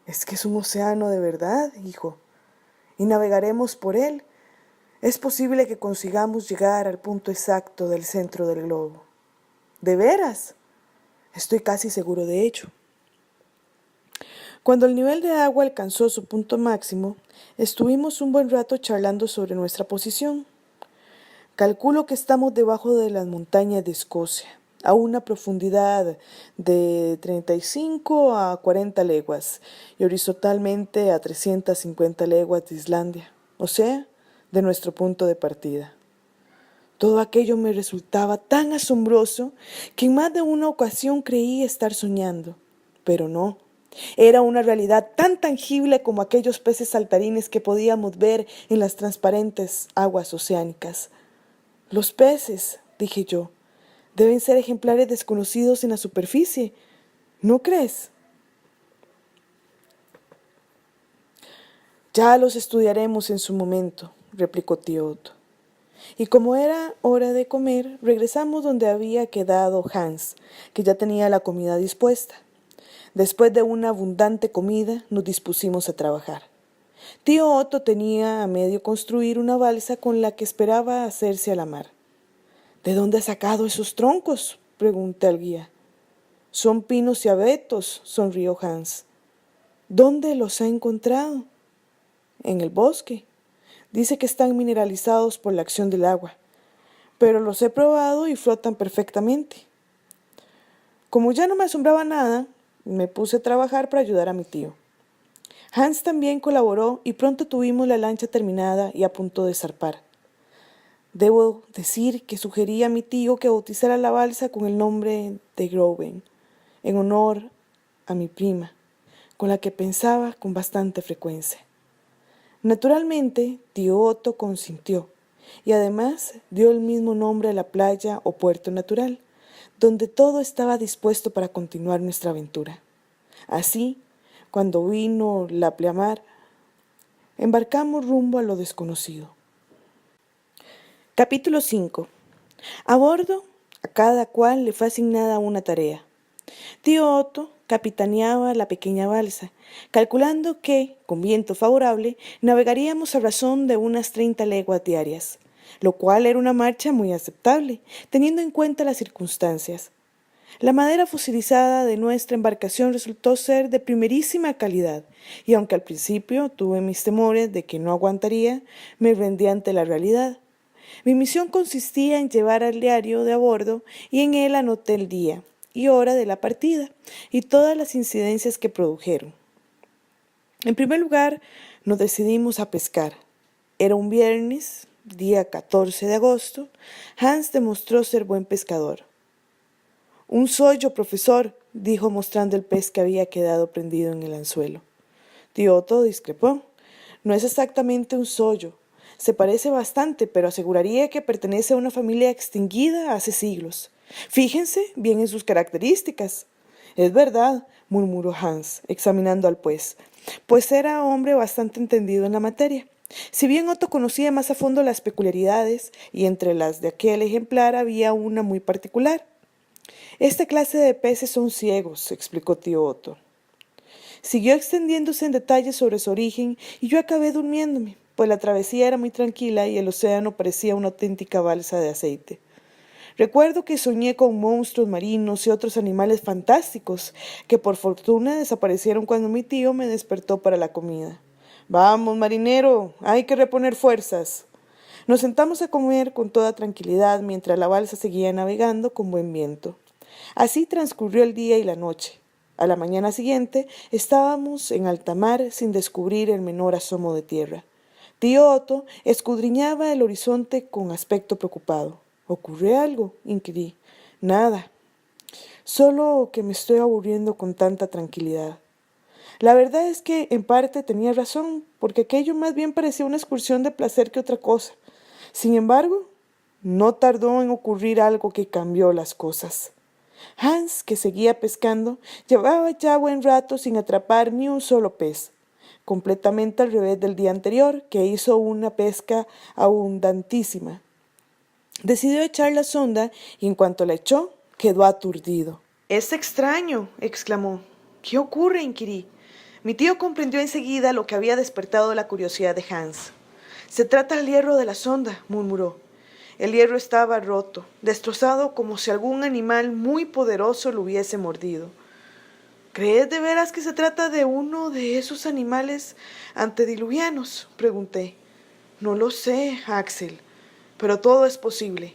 Es que es un océano de verdad, hijo, y navegaremos por él. Es posible que consigamos llegar al punto exacto del centro del globo. ¿De veras? Estoy casi seguro de ello. Cuando el nivel de agua alcanzó su punto máximo, estuvimos un buen rato charlando sobre nuestra posición. Calculo que estamos debajo de las montañas de Escocia, a una profundidad de 35 a 40 leguas y horizontalmente a 350 leguas de Islandia, o sea, de nuestro punto de partida. Todo aquello me resultaba tan asombroso que en más de una ocasión creí estar soñando, pero no. Era una realidad tan tangible como aquellos peces saltarines que podíamos ver en las transparentes aguas oceánicas. Los peces, dije yo, deben ser ejemplares desconocidos en la superficie, ¿no crees? Ya los estudiaremos en su momento, replicó tío Otto. Y como era hora de comer, regresamos donde había quedado Hans, que ya tenía la comida dispuesta. Después de una abundante comida, nos dispusimos a trabajar. Tío Otto tenía a medio construir una balsa con la que esperaba hacerse a la mar. ¿De dónde ha sacado esos troncos?, pregunté al guía. Son pinos y abetos, sonrió Hans. ¿Dónde los ha encontrado? En el bosque. Dice que están mineralizados por la acción del agua, pero los he probado y flotan perfectamente. Como ya no me asombraba nada, me puse a trabajar para ayudar a mi tío. Hans también colaboró y pronto tuvimos la lancha terminada y a punto de zarpar. Debo decir que sugerí a mi tío que bautizara la balsa con el nombre de Groven, en honor a mi prima, con la que pensaba con bastante frecuencia. Naturalmente, tío Otto consintió, y además dio el mismo nombre a la playa o puerto natural, donde todo estaba dispuesto para continuar nuestra aventura. Así, cuando vino la pleamar, embarcamos rumbo a lo desconocido. Capítulo 5. A bordo, a cada cual le fue asignada una tarea. Tío Otto capitaneaba la pequeña balsa, calculando que, con viento favorable, navegaríamos a razón de unas 30 leguas diarias, lo cual era una marcha muy aceptable, teniendo en cuenta las circunstancias. La madera fosilizada de nuestra embarcación resultó ser de primerísima calidad, y aunque al principio tuve mis temores de que no aguantaría, me rendí ante la realidad. Mi misión consistía en llevar al diario de a bordo y en él anoté el día y hora de la partida y todas las incidencias que produjeron. En primer lugar, nos decidimos a pescar. Era un viernes, día 14 de agosto, Hans demostró ser buen pescador. «Un sollo, profesor», dijo mostrando el pez que había quedado prendido en el anzuelo. Tío Otto discrepó. «No es exactamente un sollo. Se parece bastante, pero aseguraría que pertenece a una familia extinguida hace siglos. Fíjense bien en sus características». «Es verdad», murmuró Hans, examinando al pues era hombre bastante entendido en la materia. Si bien Otto conocía más a fondo las peculiaridades, y entre las de aquel ejemplar había una muy particular. «Esta clase de peces son ciegos», explicó tío Otto. Siguió extendiéndose en detalles sobre su origen y yo acabé durmiéndome, pues la travesía era muy tranquila y el océano parecía una auténtica balsa de aceite. Recuerdo que soñé con monstruos marinos y otros animales fantásticos que por fortuna desaparecieron cuando mi tío me despertó para la comida. «Vamos, marinero, hay que reponer fuerzas». Nos sentamos a comer con toda tranquilidad mientras la balsa seguía navegando con buen viento. Así transcurrió el día y la noche. A la mañana siguiente estábamos en alta mar sin descubrir el menor asomo de tierra. Tío Otto escudriñaba el horizonte con aspecto preocupado. «¿Ocurre algo?», inquirí. «Nada. Solo que me estoy aburriendo con tanta tranquilidad». La verdad es que en parte tenía razón, porque aquello más bien parecía una excursión de placer que otra cosa. Sin embargo, no tardó en ocurrir algo que cambió las cosas. Hans, que seguía pescando, llevaba ya buen rato sin atrapar ni un solo pez, completamente al revés del día anterior, que hizo una pesca abundantísima. Decidió echar la sonda y en cuanto la echó, quedó aturdido. «Es extraño», exclamó. «¿Qué ocurre?», inquirí. Mi tío comprendió enseguida lo que había despertado la curiosidad de Hans. «Se trata del hierro de la sonda», murmuró. El hierro estaba roto, destrozado como si algún animal muy poderoso lo hubiese mordido. «¿Crees de veras que se trata de uno de esos animales antediluvianos?», pregunté. «No lo sé, Axel, pero todo es posible.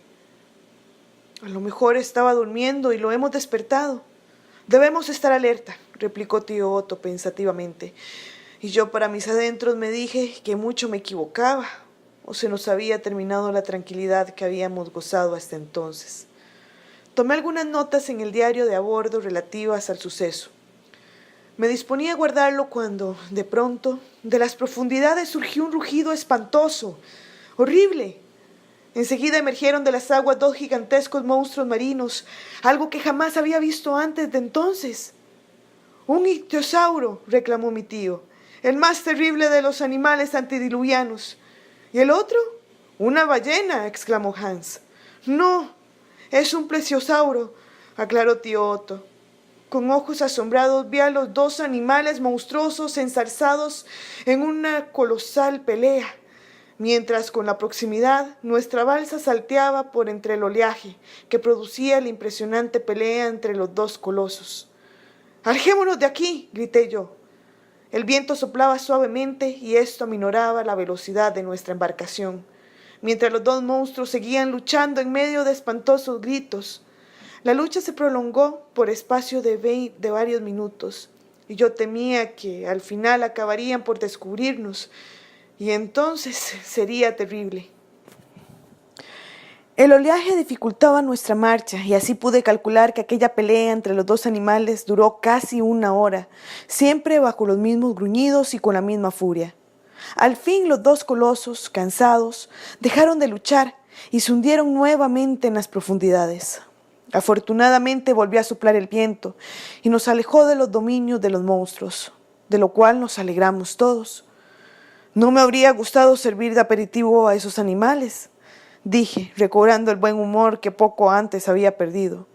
A lo mejor estaba durmiendo y lo hemos despertado». «Debemos estar alerta», replicó tío Otto pensativamente. Y yo para mis adentros me dije que mucho me equivocaba, o se nos había terminado la tranquilidad que habíamos gozado hasta entonces. Tomé algunas notas en el diario de a bordo relativas al suceso. Me disponía a guardarlo cuando, de pronto, de las profundidades surgió un rugido espantoso, horrible. Enseguida emergieron de las aguas dos gigantescos monstruos marinos, algo que jamás había visto antes de entonces. «Un ictiosauro», reclamó mi tío, «el más terrible de los animales antediluvianos». «¿Y el otro?» «Una ballena», exclamó Hans. «No, es un plesiosauro», aclaró tío Otto. Con ojos asombrados vi a los dos animales monstruosos enzarzados en una colosal pelea, mientras con la proximidad nuestra balsa salteaba por entre el oleaje que producía la impresionante pelea entre los dos colosos. «Alejémonos de aquí», grité yo. El viento soplaba suavemente y esto aminoraba la velocidad de nuestra embarcación, mientras los dos monstruos seguían luchando en medio de espantosos gritos. La lucha se prolongó por espacio de varios minutos, y yo temía que al final acabarían por descubrirnos, y entonces sería terrible. El oleaje dificultaba nuestra marcha y así pude calcular que aquella pelea entre los dos animales duró casi 1 hora, siempre bajo los mismos gruñidos y con la misma furia. Al fin los dos colosos, cansados, dejaron de luchar y se hundieron nuevamente en las profundidades. Afortunadamente volvió a soplar el viento y nos alejó de los dominios de los monstruos, de lo cual nos alegramos todos. «No me habría gustado servir de aperitivo a esos animales», dije, recobrando el buen humor que poco antes había perdido.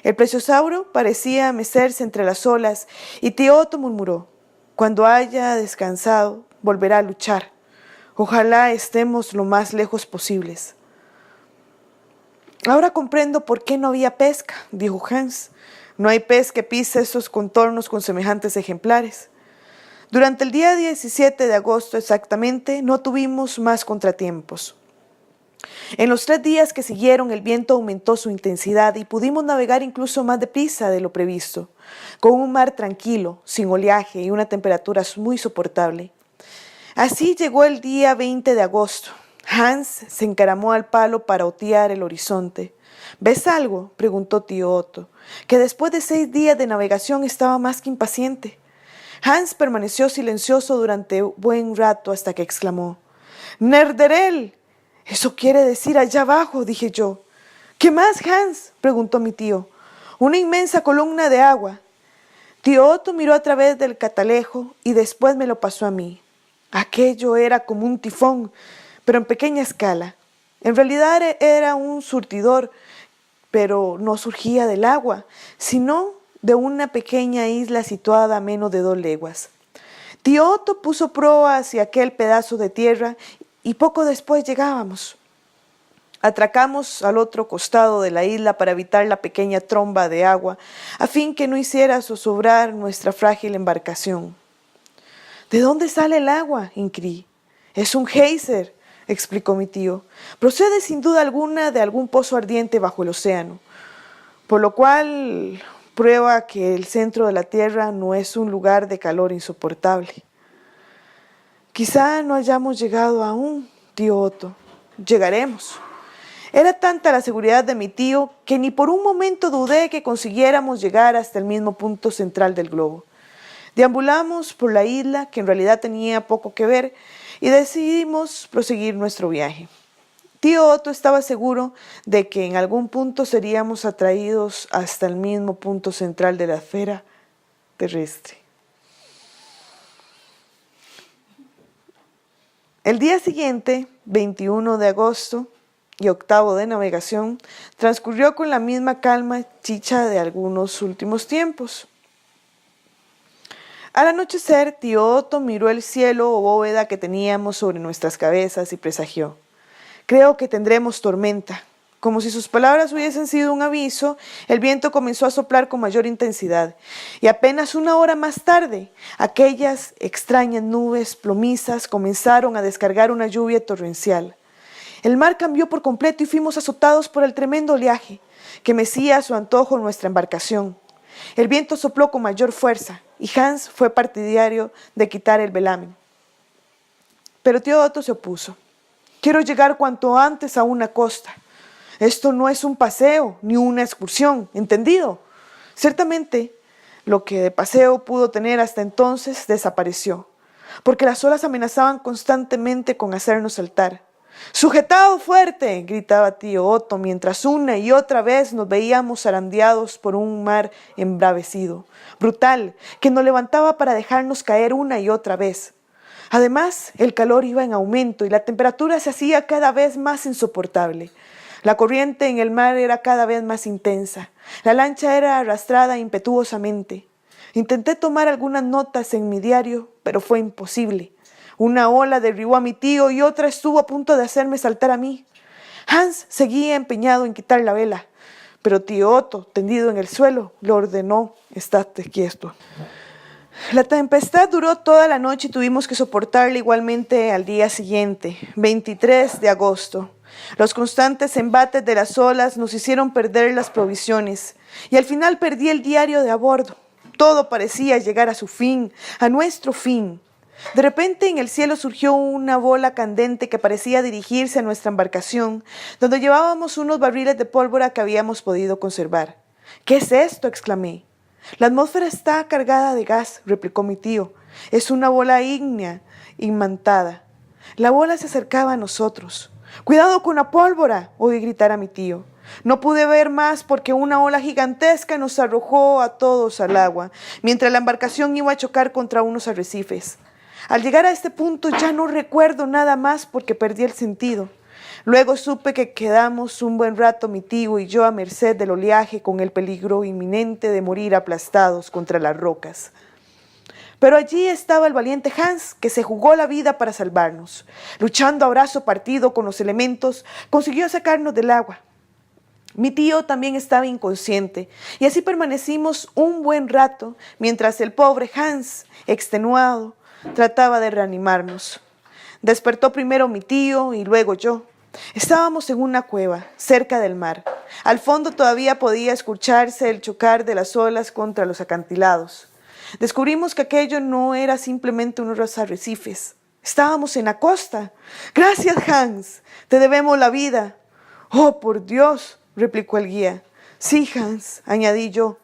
El plesiosauro parecía mecerse entre las olas y tío Otto murmuró: «Cuando haya descansado, volverá a luchar. Ojalá estemos lo más lejos posibles». «Ahora comprendo por qué no había pesca», dijo Hans. «No hay pez que pise esos contornos con semejantes ejemplares». Durante el día 17 de agosto exactamente no tuvimos más contratiempos. En los 3 días que siguieron el viento aumentó su intensidad y pudimos navegar incluso más deprisa de lo previsto, con un mar tranquilo, sin oleaje y una temperatura muy soportable. Así llegó el día 20 de agosto. Hans se encaramó al palo para otear el horizonte. ¿Ves algo?, preguntó tío Otto, que después de 6 días de navegación estaba más que impaciente. Hans permaneció silencioso durante buen rato hasta que exclamó: «¡Nerderel! Eso quiere decir allá abajo», dije yo. «¿Qué más, Hans?», preguntó mi tío. «Una inmensa columna de agua». Tío Otto miró a través del catalejo y después me lo pasó a mí. Aquello era como un tifón, pero en pequeña escala. En realidad era un surtidor, pero no surgía del agua, sino de una pequeña isla situada a menos de 2 leguas. Tío Otto puso proa hacia aquel pedazo de tierra y poco después llegábamos. Atracamos al otro costado de la isla para evitar la pequeña tromba de agua, a fin que no hiciera zozobrar nuestra frágil embarcación. «¿De dónde sale el agua?», inquirí. «Es un geyser», explicó mi tío. «Procede sin duda alguna de algún pozo ardiente bajo el océano, por lo cual prueba que el centro de la Tierra no es un lugar de calor insoportable». «Quizá no hayamos llegado aún, tío Otto». «Llegaremos». Era tanta la seguridad de mi tío que ni por un momento dudé que consiguiéramos llegar hasta el mismo punto central del globo. Deambulamos por la isla, que en realidad tenía poco que ver, y decidimos proseguir nuestro viaje. Tío Otto estaba seguro de que en algún punto seríamos atraídos hasta el mismo punto central de la esfera terrestre. El día siguiente, 21 de agosto, y 8º de navegación, transcurrió con la misma calma chicha de algunos últimos tiempos. Al anochecer, tío Otto miró el cielo o bóveda que teníamos sobre nuestras cabezas y presagió: «Creo que tendremos tormenta». Como si sus palabras hubiesen sido un aviso, el viento comenzó a soplar con mayor intensidad, y apenas 1 hora más tarde, aquellas extrañas nubes plomizas comenzaron a descargar una lluvia torrencial. El mar cambió por completo y fuimos azotados por el tremendo oleaje que mecía a su antojo nuestra embarcación. El viento sopló con mayor fuerza y Hans fue partidario de quitar el velamen. Pero tío Otto se opuso. «Quiero llegar cuanto antes a una costa. Esto no es un paseo ni una excursión, ¿entendido?». Ciertamente, lo que de paseo pudo tener hasta entonces desapareció, porque las olas amenazaban constantemente con hacernos saltar. «¡Sujetado fuerte!», gritaba tío Otto, mientras una y otra vez nos veíamos zarandeados por un mar embravecido, brutal, que nos levantaba para dejarnos caer una y otra vez. Además, el calor iba en aumento y la temperatura se hacía cada vez más insoportable. La corriente en el mar era cada vez más intensa. La lancha era arrastrada impetuosamente. Intenté tomar algunas notas en mi diario, pero fue imposible. Una ola derribó a mi tío y otra estuvo a punto de hacerme saltar a mí. Hans seguía empeñado en quitar la vela, pero tío Otto, tendido en el suelo, le ordenó: «Estate quieto». La tempestad duró toda la noche y tuvimos que soportarla igualmente al día siguiente, 23 de agosto. Los constantes embates de las olas nos hicieron perder las provisiones y al final perdí el diario de a bordo. Todo parecía llegar a su fin, a nuestro fin. De repente en el cielo surgió una bola candente que parecía dirigirse a nuestra embarcación, donde llevábamos unos barriles de pólvora que habíamos podido conservar. «¿Qué es esto?», exclamé. «La atmósfera está cargada de gas», replicó mi tío. «Es una bola ígnea imantada». La bola se acercaba a nosotros. «¡Cuidado con la pólvora!», oí gritar a mi tío. No pude ver más porque una ola gigantesca nos arrojó a todos al agua, mientras la embarcación iba a chocar contra unos arrecifes. Al llegar a este punto ya no recuerdo nada más porque perdí el sentido. Luego supe que quedamos un buen rato mi tío y yo a merced del oleaje con el peligro inminente de morir aplastados contra las rocas. Pero allí estaba el valiente Hans, que se jugó la vida para salvarnos. Luchando a brazo partido con los elementos, consiguió sacarnos del agua. Mi tío también estaba inconsciente, y así permanecimos un buen rato, mientras el pobre Hans, extenuado, trataba de reanimarnos. Despertó primero mi tío y luego yo. Estábamos en una cueva, cerca del mar. Al fondo todavía podía escucharse el chocar de las olas contra los acantilados. Descubrimos que aquello no era simplemente unos arrecifes. Estábamos en la costa. Gracias, Hans. Te debemos la vida. Oh, por Dios, replicó el guía. Sí, Hans, añadí yo.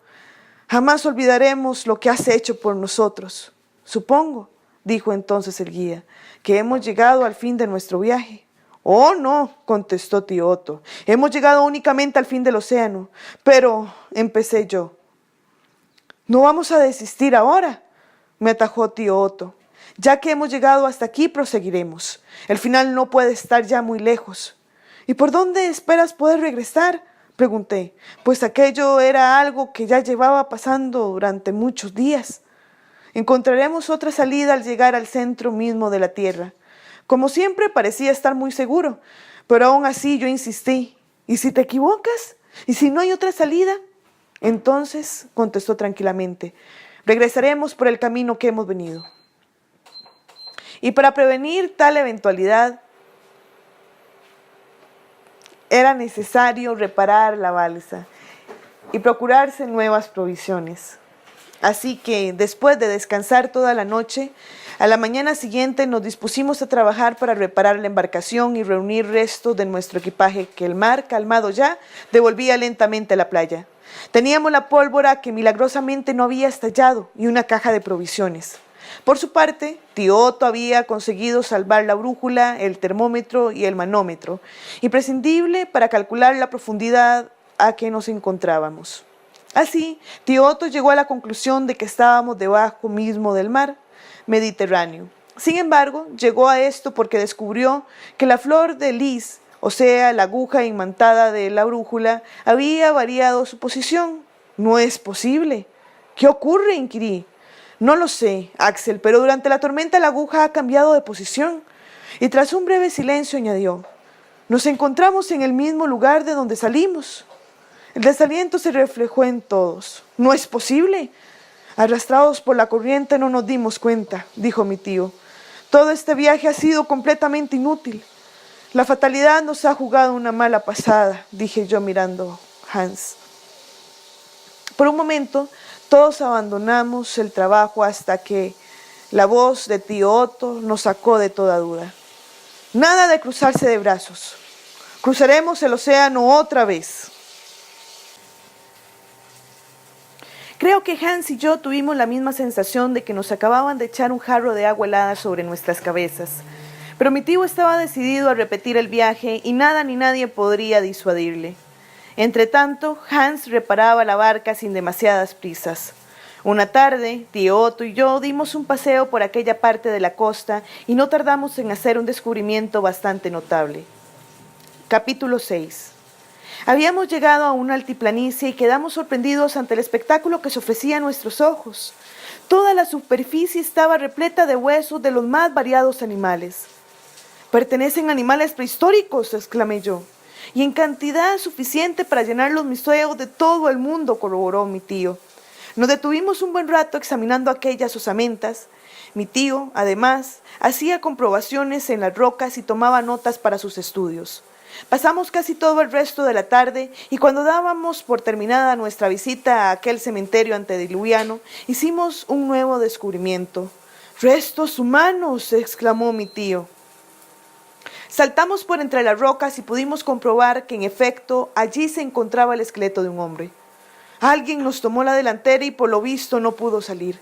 Jamás olvidaremos lo que has hecho por nosotros. Supongo, dijo entonces el guía, que hemos llegado al fin de nuestro viaje. Oh, no, contestó tío Otto. Hemos llegado únicamente al fin del océano. Pero, empecé yo. No vamos a desistir ahora, me atajó tío Otto. Ya que hemos llegado hasta aquí, proseguiremos. El final no puede estar ya muy lejos. ¿Y por dónde esperas poder regresar?, pregunté, pues aquello era algo que ya llevaba pasando durante muchos días. Encontraremos otra salida al llegar al centro mismo de la Tierra. Como siempre, parecía estar muy seguro, pero aún así yo insistí. ¿Y si te equivocas? ¿Y si no hay otra salida? Entonces, contestó tranquilamente, regresaremos por el camino que hemos venido. Y para prevenir tal eventualidad, era necesario reparar la balsa y procurarse nuevas provisiones. Así que, después de descansar toda la noche, a la mañana siguiente nos dispusimos a trabajar para reparar la embarcación y reunir restos de nuestro equipaje que el mar, calmado ya, devolvía lentamente a la playa. Teníamos la pólvora que milagrosamente no había estallado y una caja de provisiones. Por su parte, tío Otto había conseguido salvar la brújula, el termómetro y el manómetro, imprescindible para calcular la profundidad a que nos encontrábamos. Así, tío Otto llegó a la conclusión de que estábamos debajo mismo del mar Mediterráneo. Sin embargo, llegó a esto porque descubrió que la flor de lis, o sea, la aguja imantada de la brújula, había variado su posición. No es posible. ¿Qué ocurre?, inquirí. No lo sé, Axel, pero durante la tormenta la aguja ha cambiado de posición. Y tras un breve silencio añadió, nos encontramos en el mismo lugar de donde salimos. El desaliento se reflejó en todos. No es posible. Arrastrados por la corriente no nos dimos cuenta, dijo mi tío. Todo este viaje ha sido completamente inútil. La fatalidad nos ha jugado una mala pasada, dije yo mirando a Hans. Por un momento, todos abandonamos el trabajo hasta que la voz de tío Otto nos sacó de toda duda. Nada de cruzarse de brazos. Cruzaremos el océano otra vez. Creo que Hans y yo tuvimos la misma sensación de que nos acababan de echar un jarro de agua helada sobre nuestras cabezas. Pero mi tío estaba decidido a repetir el viaje y nada ni nadie podría disuadirle. Entretanto, Hans reparaba la barca sin demasiadas prisas. Una tarde, tío Otto y yo dimos un paseo por aquella parte de la costa y no tardamos en hacer un descubrimiento bastante notable. Capítulo 6. Habíamos llegado a una altiplanicie y quedamos sorprendidos ante el espectáculo que se ofrecía a nuestros ojos. Toda la superficie estaba repleta de huesos de los más variados animales. «Pertenecen a animales prehistóricos», exclamé yo. «Y en cantidad suficiente para llenar los museos de todo el mundo», corroboró mi tío. Nos detuvimos un buen rato examinando aquellas osamentas. Mi tío, además, hacía comprobaciones en las rocas y tomaba notas para sus estudios. Pasamos casi todo el resto de la tarde y cuando dábamos por terminada nuestra visita a aquel cementerio antediluviano, hicimos un nuevo descubrimiento. «¡Restos humanos!», exclamó mi tío. Saltamos por entre las rocas y pudimos comprobar que, en efecto, allí se encontraba el esqueleto de un hombre. Alguien nos tomó la delantera y por lo visto no pudo salir.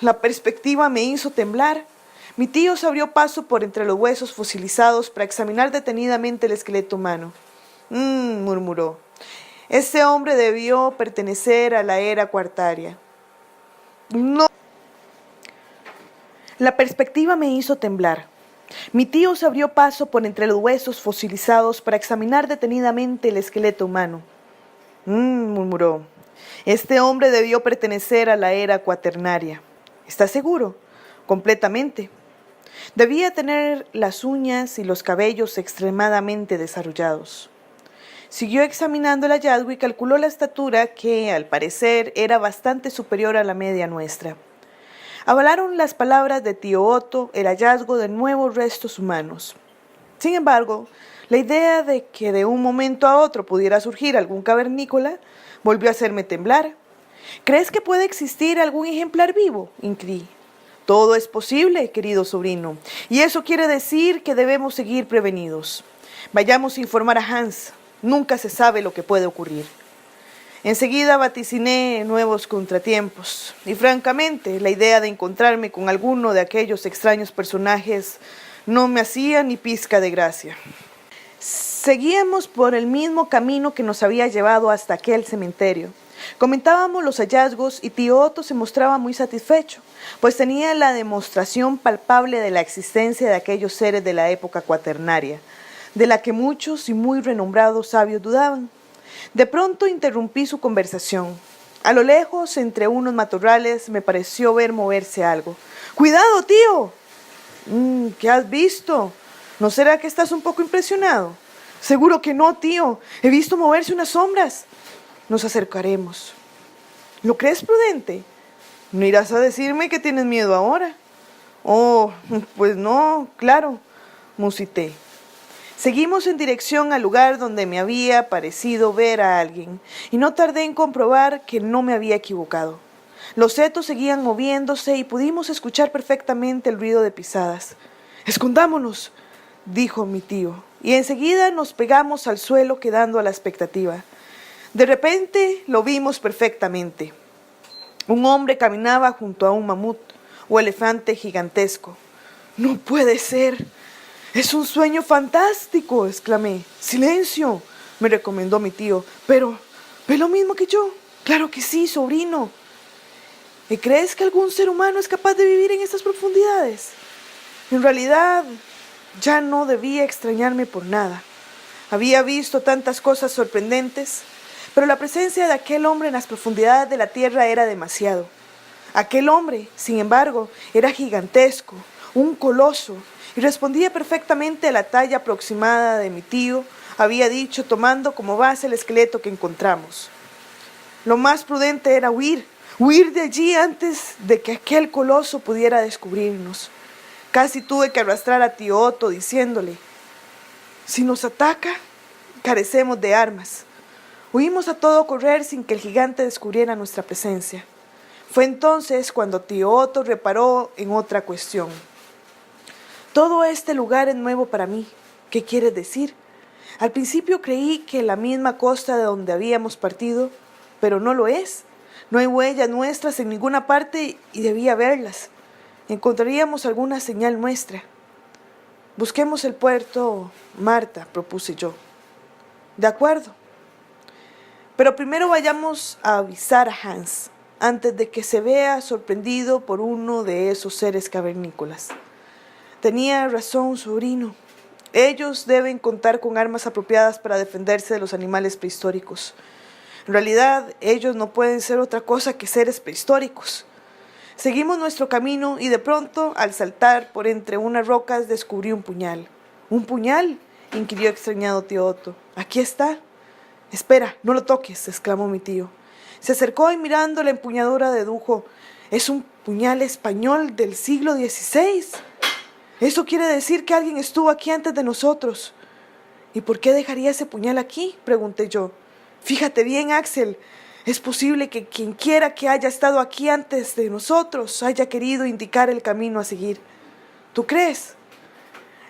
La perspectiva me hizo temblar. Mi tío se abrió paso por entre los huesos fosilizados para examinar detenidamente el esqueleto humano. Murmuró. Este hombre debió pertenecer a la era cuartaria. No. La perspectiva me hizo temblar. Mi tío se abrió paso por entre los huesos fosilizados para examinar detenidamente el esqueleto humano. Murmuró. Este hombre debió pertenecer a la era cuaternaria. ¿Estás seguro? Completamente. Debía tener las uñas y los cabellos extremadamente desarrollados. Siguió examinando el hallazgo y calculó la estatura que, al parecer, era bastante superior a la media nuestra. Avalaron las palabras de tío Otto el hallazgo de nuevos restos humanos. Sin embargo, la idea de que de un momento a otro pudiera surgir algún cavernícola volvió a hacerme temblar. ¿Crees que puede existir algún ejemplar vivo?, inquirí. Todo es posible, querido sobrino, y eso quiere decir que debemos seguir prevenidos. Vayamos a informar a Hans. Nunca se sabe lo que puede ocurrir. Enseguida vaticiné nuevos contratiempos, y francamente la idea de encontrarme con alguno de aquellos extraños personajes no me hacía ni pizca de gracia. Seguíamos por el mismo camino que nos había llevado hasta aquel cementerio. Comentábamos los hallazgos y tío Otto se mostraba muy satisfecho, pues tenía la demostración palpable de la existencia de aquellos seres de la época cuaternaria, de la que muchos y muy renombrados sabios dudaban. De pronto interrumpí su conversación. A lo lejos, entre unos matorrales, me pareció ver moverse algo. ¡Cuidado, tío! ¿Qué has visto? ¿No será que estás un poco impresionado? Seguro que no, tío. He visto moverse unas sombras. Nos acercaremos. ¿Lo crees prudente? ¿No irás a decirme que tienes miedo ahora? Oh, pues no, claro, musité. Seguimos en dirección al lugar donde me había parecido ver a alguien, y no tardé en comprobar que no me había equivocado. Los setos seguían moviéndose y pudimos escuchar perfectamente el ruido de pisadas. «Escondámonos», dijo mi tío, y enseguida nos pegamos al suelo quedando a la expectativa. De repente lo vimos perfectamente. Un hombre caminaba junto a un mamut o elefante gigantesco. «¡No puede ser! ¡Es un sueño fantástico!», exclamé. «¡Silencio!», me recomendó mi tío. «Pero, ¿ve lo mismo que yo?». «Claro que sí, sobrino». ¿Y crees que algún ser humano es capaz de vivir en estas profundidades? En realidad, ya no debía extrañarme por nada. Había visto tantas cosas sorprendentes, pero la presencia de aquel hombre en las profundidades de la tierra era demasiado. Aquel hombre, sin embargo, era gigantesco, un coloso, y respondía perfectamente a la talla aproximada de mi tío había dicho, tomando como base el esqueleto que encontramos. Lo más prudente era huir de allí antes de que aquel coloso pudiera descubrirnos. Casi tuve que arrastrar a tío Otto diciéndole: «Si nos ataca, carecemos de armas». Huimos a todo correr sin que el gigante descubriera nuestra presencia. Fue entonces cuando tío Otto reparó en otra cuestión. «Todo este lugar es nuevo para mí. ¿Qué quieres decir? Al principio creí que la misma costa de donde habíamos partido, pero no lo es. No hay huellas nuestras en ninguna parte y debía haberlas. Encontraríamos alguna señal nuestra». «Busquemos el puerto Marta», propuse yo. «De acuerdo. Pero primero vayamos a avisar a Hans, antes de que se vea sorprendido por uno de esos seres cavernícolas». Tenía razón, sobrino. Ellos deben contar con armas apropiadas para defenderse de los animales prehistóricos. En realidad, ellos no pueden ser otra cosa que seres prehistóricos. Seguimos nuestro camino y de pronto, al saltar por entre unas rocas, descubrí un puñal. «¿Un puñal?», inquirió extrañado tío Otto. «Aquí está». «Espera, no lo toques», exclamó mi tío. Se acercó y mirando la empuñadura dedujo: «Es un puñal español del siglo XVI. Eso quiere decir que alguien estuvo aquí antes de nosotros». «¿Y por qué dejaría ese puñal aquí?», pregunté yo. «Fíjate bien, Axel. Es posible que quien quiera que haya estado aquí antes de nosotros haya querido indicar el camino a seguir». «¿Tú crees?».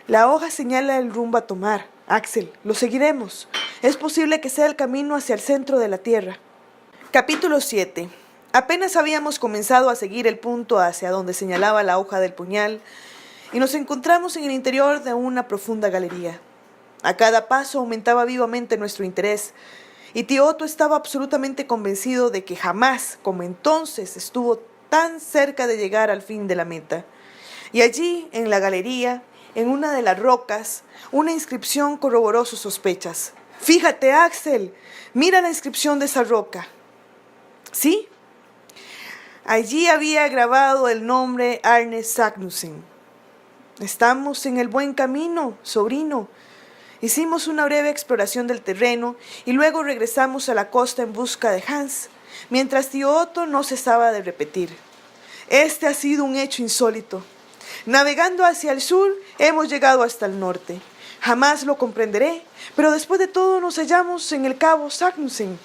«La hoja señala el rumbo a tomar, Axel. Lo seguiremos. Es posible que sea el camino hacia el centro de la Tierra». Capítulo 7. Apenas habíamos comenzado a seguir el punto hacia donde señalaba la hoja del puñal y nos encontramos en el interior de una profunda galería. A cada paso aumentaba vivamente nuestro interés, y tío Otto estaba absolutamente convencido de que jamás, como entonces, estuvo tan cerca de llegar al fin de la meta. Y allí, en la galería, en una de las rocas, una inscripción corroboró sus sospechas. «Fíjate, Axel, mira la inscripción de esa roca». Sí, allí había grabado el nombre Arne Sagnussen. «Estamos en el buen camino, sobrino». Hicimos una breve exploración del terreno y luego regresamos a la costa en busca de Hans, mientras tío Otto no cesaba de repetir: «Este ha sido un hecho insólito. Navegando hacia el sur, hemos llegado hasta el norte. Jamás lo comprenderé, pero después de todo nos hallamos en el cabo Sagnussen,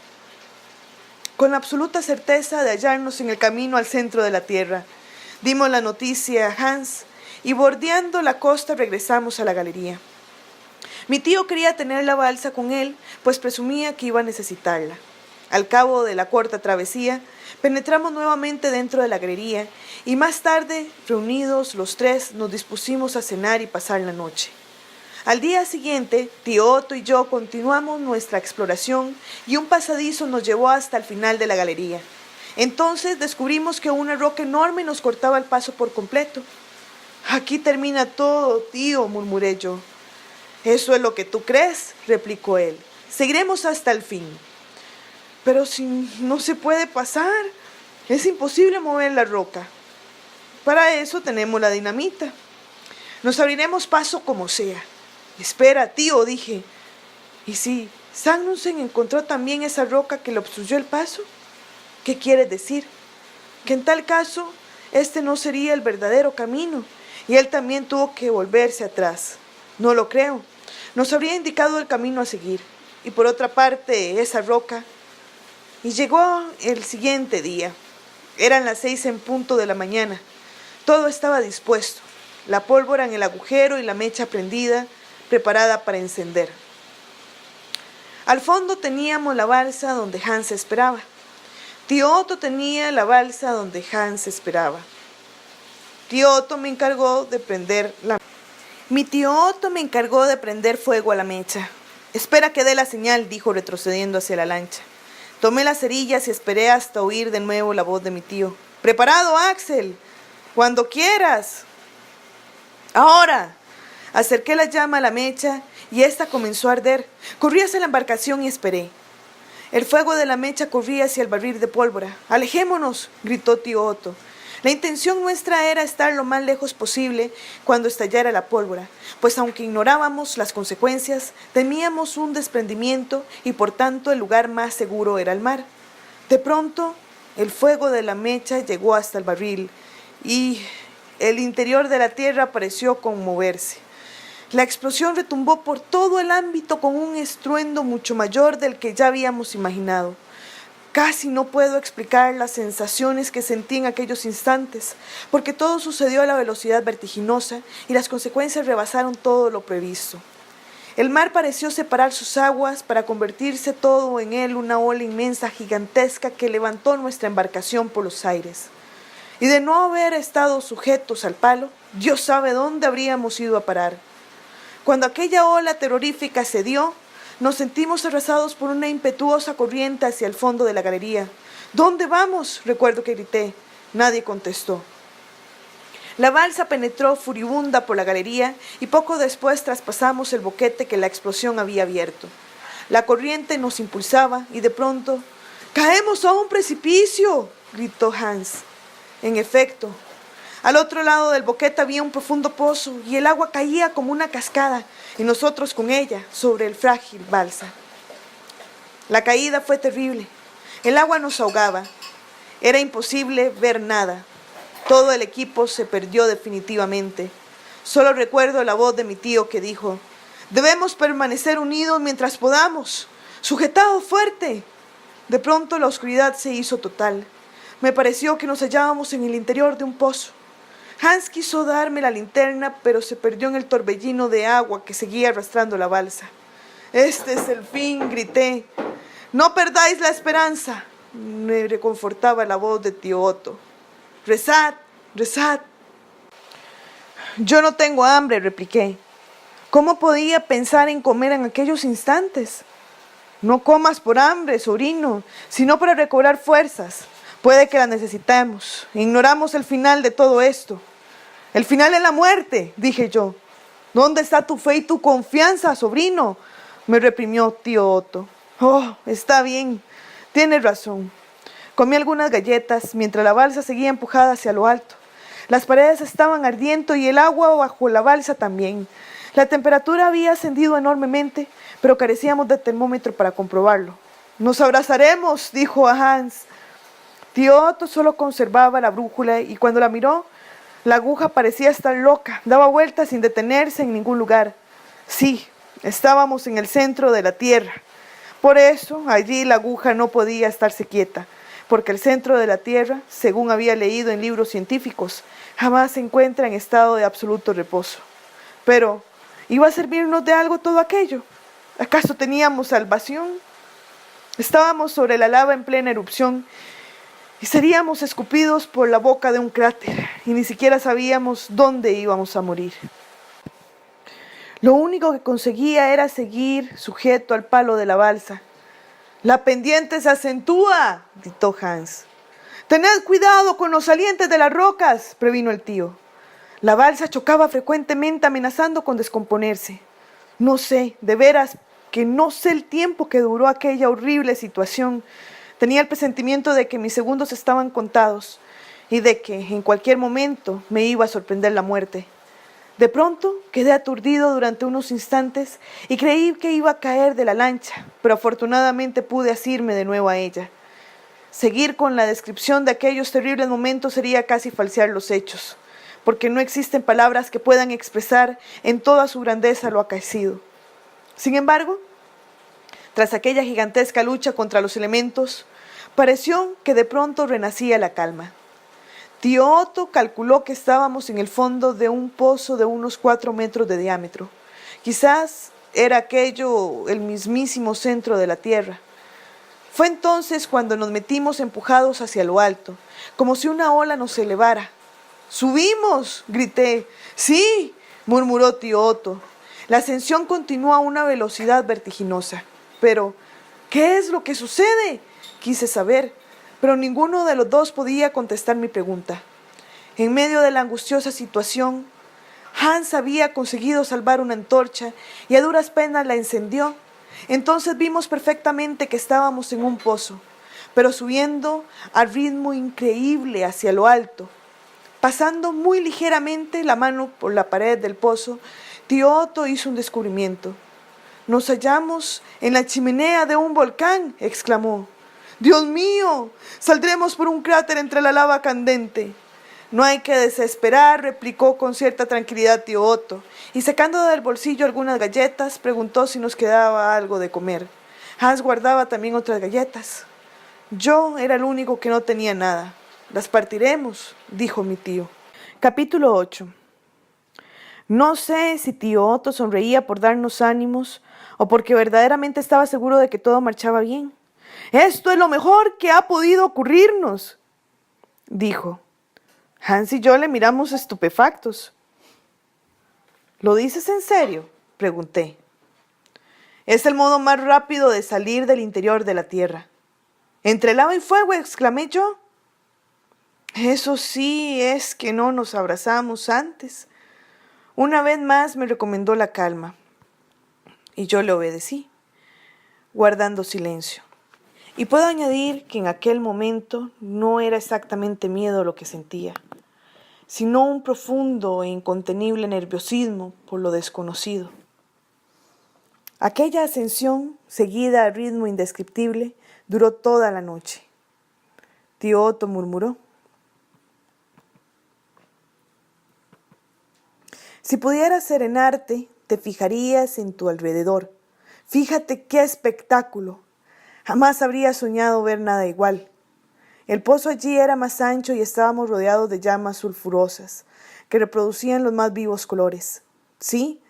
con la absoluta certeza de hallarnos en el camino al centro de la tierra. Dimos la noticia a Hans y bordeando la costa regresamos a la galería. Mi tío quería tener la balsa con él, pues presumía que iba a necesitarla. Al cabo de la corta travesía, penetramos nuevamente dentro de la galería y más tarde, reunidos los tres, nos dispusimos a cenar y pasar la noche. Al día siguiente, tío Otto y yo continuamos nuestra exploración y un pasadizo nos llevó hasta el final de la galería. Entonces descubrimos que una roca enorme nos cortaba el paso por completo. «Aquí termina todo, tío», murmuré yo. «Eso es lo que tú crees», replicó él. «Seguiremos hasta el fin». «Pero si no se puede pasar, es imposible mover la roca». «Para eso tenemos la dinamita. Nos abriremos paso como sea». «Espera, tío», dije. «¿Y si Sagnussen encontró también esa roca que le obstruyó el paso?» «¿Qué quieres decir?» «Que en tal caso, este no sería el verdadero camino, y él también tuvo que volverse atrás». «No lo creo. Nos habría indicado el camino a seguir. Y por otra parte, esa roca». Y llegó el siguiente día. Eran las 6 en punto de la mañana. Todo estaba dispuesto. La pólvora en el agujero y la mecha prendida, preparada para encender. Al fondo teníamos la balsa donde Hans esperaba. Tío Otto tenía la balsa donde Hans esperaba. Tío Otto me encargó de prender Mi tío Otto me encargó de prender fuego a la mecha. «Espera que dé la señal», dijo retrocediendo hacia la lancha. Tomé las cerillas y esperé hasta oír de nuevo la voz de mi tío. «¿Preparado, Axel?» «Cuando quieras». «Ahora». Acerqué la llama a la mecha y ésta comenzó a arder. Corrí hacia la embarcación y esperé. El fuego de la mecha corría hacia el barril de pólvora. «¡Alejémonos!», gritó tío Otto. La intención nuestra era estar lo más lejos posible cuando estallara la pólvora, pues aunque ignorábamos las consecuencias, temíamos un desprendimiento y por tanto el lugar más seguro era el mar. De pronto, el fuego de la mecha llegó hasta el barril y el interior de la tierra pareció conmoverse. La explosión retumbó por todo el ámbito con un estruendo mucho mayor del que ya habíamos imaginado. Casi no puedo explicar las sensaciones que sentí en aquellos instantes, porque todo sucedió a la velocidad vertiginosa y las consecuencias rebasaron todo lo previsto. El mar pareció separar sus aguas para convertirse todo en él una ola inmensa, gigantesca, que levantó nuestra embarcación por los aires. Y de no haber estado sujetos al palo, Dios sabe dónde habríamos ido a parar. Cuando aquella ola terrorífica cedió, nos sentimos arrasados por una impetuosa corriente hacia el fondo de la galería. «¿Dónde vamos?», recuerdo que grité. Nadie contestó. La balsa penetró furibunda por la galería y poco después traspasamos el boquete que la explosión había abierto. La corriente nos impulsaba y de pronto «¡Caemos a un precipicio!», gritó Hans. En efecto, al otro lado del boquete había un profundo pozo y el agua caía como una cascada y nosotros con ella sobre el frágil balsa. La caída fue terrible. El agua nos ahogaba. Era imposible ver nada. Todo el equipo se perdió definitivamente. Solo recuerdo la voz de mi tío que dijo: «Debemos permanecer unidos mientras podamos. ¡Sujetados fuerte!». De pronto la oscuridad se hizo total. Me pareció que nos hallábamos en el interior de un pozo. Hans quiso darme la linterna, pero se perdió en el torbellino de agua que seguía arrastrando la balsa. «Este es el fin», grité. «No perdáis la esperanza», me reconfortaba la voz de tío Otto. «Rezad, rezad». «Yo no tengo hambre», repliqué. «¿Cómo podía pensar en comer en aquellos instantes?» «No comas por hambre, sobrino, sino para recobrar fuerzas. Puede que las necesitemos. Ignoramos el final de todo esto». «El final es la muerte», dije yo. «¿Dónde está tu fe y tu confianza, sobrino?», me reprimió tío Otto. «Oh, está bien, tienes razón». Comí algunas galletas mientras la balsa seguía empujada hacia lo alto. Las paredes estaban ardiendo y el agua bajo la balsa también. La temperatura había ascendido enormemente, pero carecíamos de termómetro para comprobarlo. «Nos abrazaremos», dijo a Hans. Tío Otto solo conservaba la brújula y cuando la miró, la aguja parecía estar loca, daba vueltas sin detenerse en ningún lugar. Sí, estábamos en el centro de la tierra. Por eso, allí la aguja no podía estarse quieta, porque el centro de la Tierra, según había leído en libros científicos, jamás se encuentra en estado de absoluto reposo. Pero, ¿iba a servirnos de algo todo aquello? ¿Acaso teníamos salvación? Estábamos sobre la lava en plena erupción y seríamos escupidos por la boca de un cráter y ni siquiera sabíamos dónde íbamos a morir. Lo único que conseguía era seguir sujeto al palo de la balsa. «¡La pendiente se acentúa!», gritó Hans. «Tened cuidado con los salientes de las rocas», previno el tío. La balsa chocaba frecuentemente, amenazando con descomponerse. No sé, de veras, que no sé el tiempo que duró aquella horrible situación. Tenía el presentimiento de que mis segundos estaban contados y de que en cualquier momento me iba a sorprender la muerte. De pronto quedé aturdido durante unos instantes y creí que iba a caer de la lancha, pero afortunadamente pude asirme de nuevo a ella. Seguir con la descripción de aquellos terribles momentos sería casi falsear los hechos, porque no existen palabras que puedan expresar en toda su grandeza lo acaecido. Sin embargo, tras aquella gigantesca lucha contra los elementos, pareció que de pronto renacía la calma. Tío Otto calculó que estábamos en el fondo de un pozo de unos 4 metros de diámetro. Quizás era aquello el mismísimo centro de la Tierra. Fue entonces cuando nos metimos empujados hacia lo alto, como si una ola nos elevara. «¡Subimos!», grité. «Sí», murmuró tío Otto. La ascensión continuó a una velocidad vertiginosa. «Pero, ¿qué es lo que sucede?», quise saber, pero ninguno de los dos podía contestar mi pregunta. En medio de la angustiosa situación, Hans había conseguido salvar una antorcha y a duras penas la encendió. Entonces vimos perfectamente que estábamos en un pozo, pero subiendo a ritmo increíble hacia lo alto. Pasando muy ligeramente la mano por la pared del pozo, tío Otto hizo un descubrimiento. «¡Nos hallamos en la chimenea de un volcán!», exclamó. «¡Dios mío! Saldremos por un cráter entre la lava candente». «No hay que desesperar», replicó con cierta tranquilidad tío Otto, y sacando del bolsillo algunas galletas, preguntó si nos quedaba algo de comer. Hans guardaba también otras galletas. Yo era el único que no tenía nada. «Las partiremos», dijo mi tío. Capítulo 8. No sé si tío Otto sonreía por darnos ánimos o porque verdaderamente estaba seguro de que todo marchaba bien. «Esto es lo mejor que ha podido ocurrirnos», dijo. Hans y yo le miramos estupefactos. «¿Lo dices en serio?», pregunté. «Es el modo más rápido de salir del interior de la Tierra». «¿Entre lava y fuego?», exclamé yo. «Eso sí es que no nos abrazamos antes». Una vez más me recomendó la calma, y yo le obedecí, guardando silencio. Y puedo añadir que en aquel momento no era exactamente miedo lo que sentía, sino un profundo e incontenible nerviosismo por lo desconocido. Aquella ascensión, seguida a ritmo indescriptible, duró toda la noche. Tío Otto murmuró. «Si pudieras serenarte, te fijarías en tu alrededor. Fíjate qué espectáculo. Jamás habría soñado ver nada igual. El pozo allí era más ancho y estábamos rodeados de llamas sulfurosas que reproducían los más vivos colores. Sí,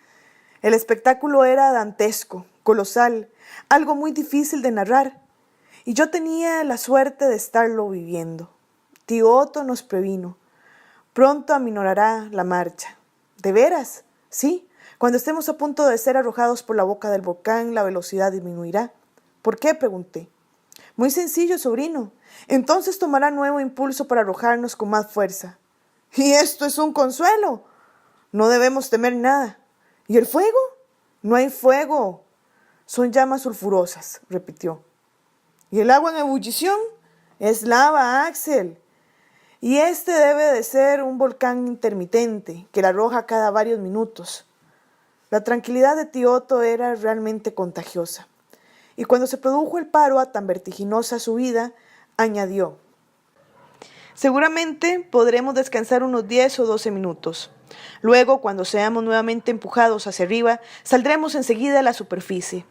el espectáculo era dantesco, colosal, algo muy difícil de narrar, y yo tenía la suerte de estarlo viviendo. Tío Otto nos previno. Pronto aminorará la marcha». «¿De veras?». «Sí, cuando estemos a punto de ser arrojados por la boca del volcán, la velocidad disminuirá». «¿Por qué?», pregunté. «Muy sencillo, sobrino. Entonces tomará nuevo impulso para arrojarnos con más fuerza». «¿Y esto es un consuelo?». «No debemos temer nada». «¿Y el fuego?». «No hay fuego. Son llamas sulfurosas», repitió. «¿Y el agua en ebullición?». «Es lava, Axel. Y este debe de ser un volcán intermitente que la arroja cada varios minutos». La tranquilidad de tío Otto era realmente contagiosa. Y cuando se produjo el paro a tan vertiginosa subida, añadió. «Seguramente podremos descansar unos 10 o 12 minutos. Luego, cuando seamos nuevamente empujados hacia arriba, saldremos enseguida a la superficie.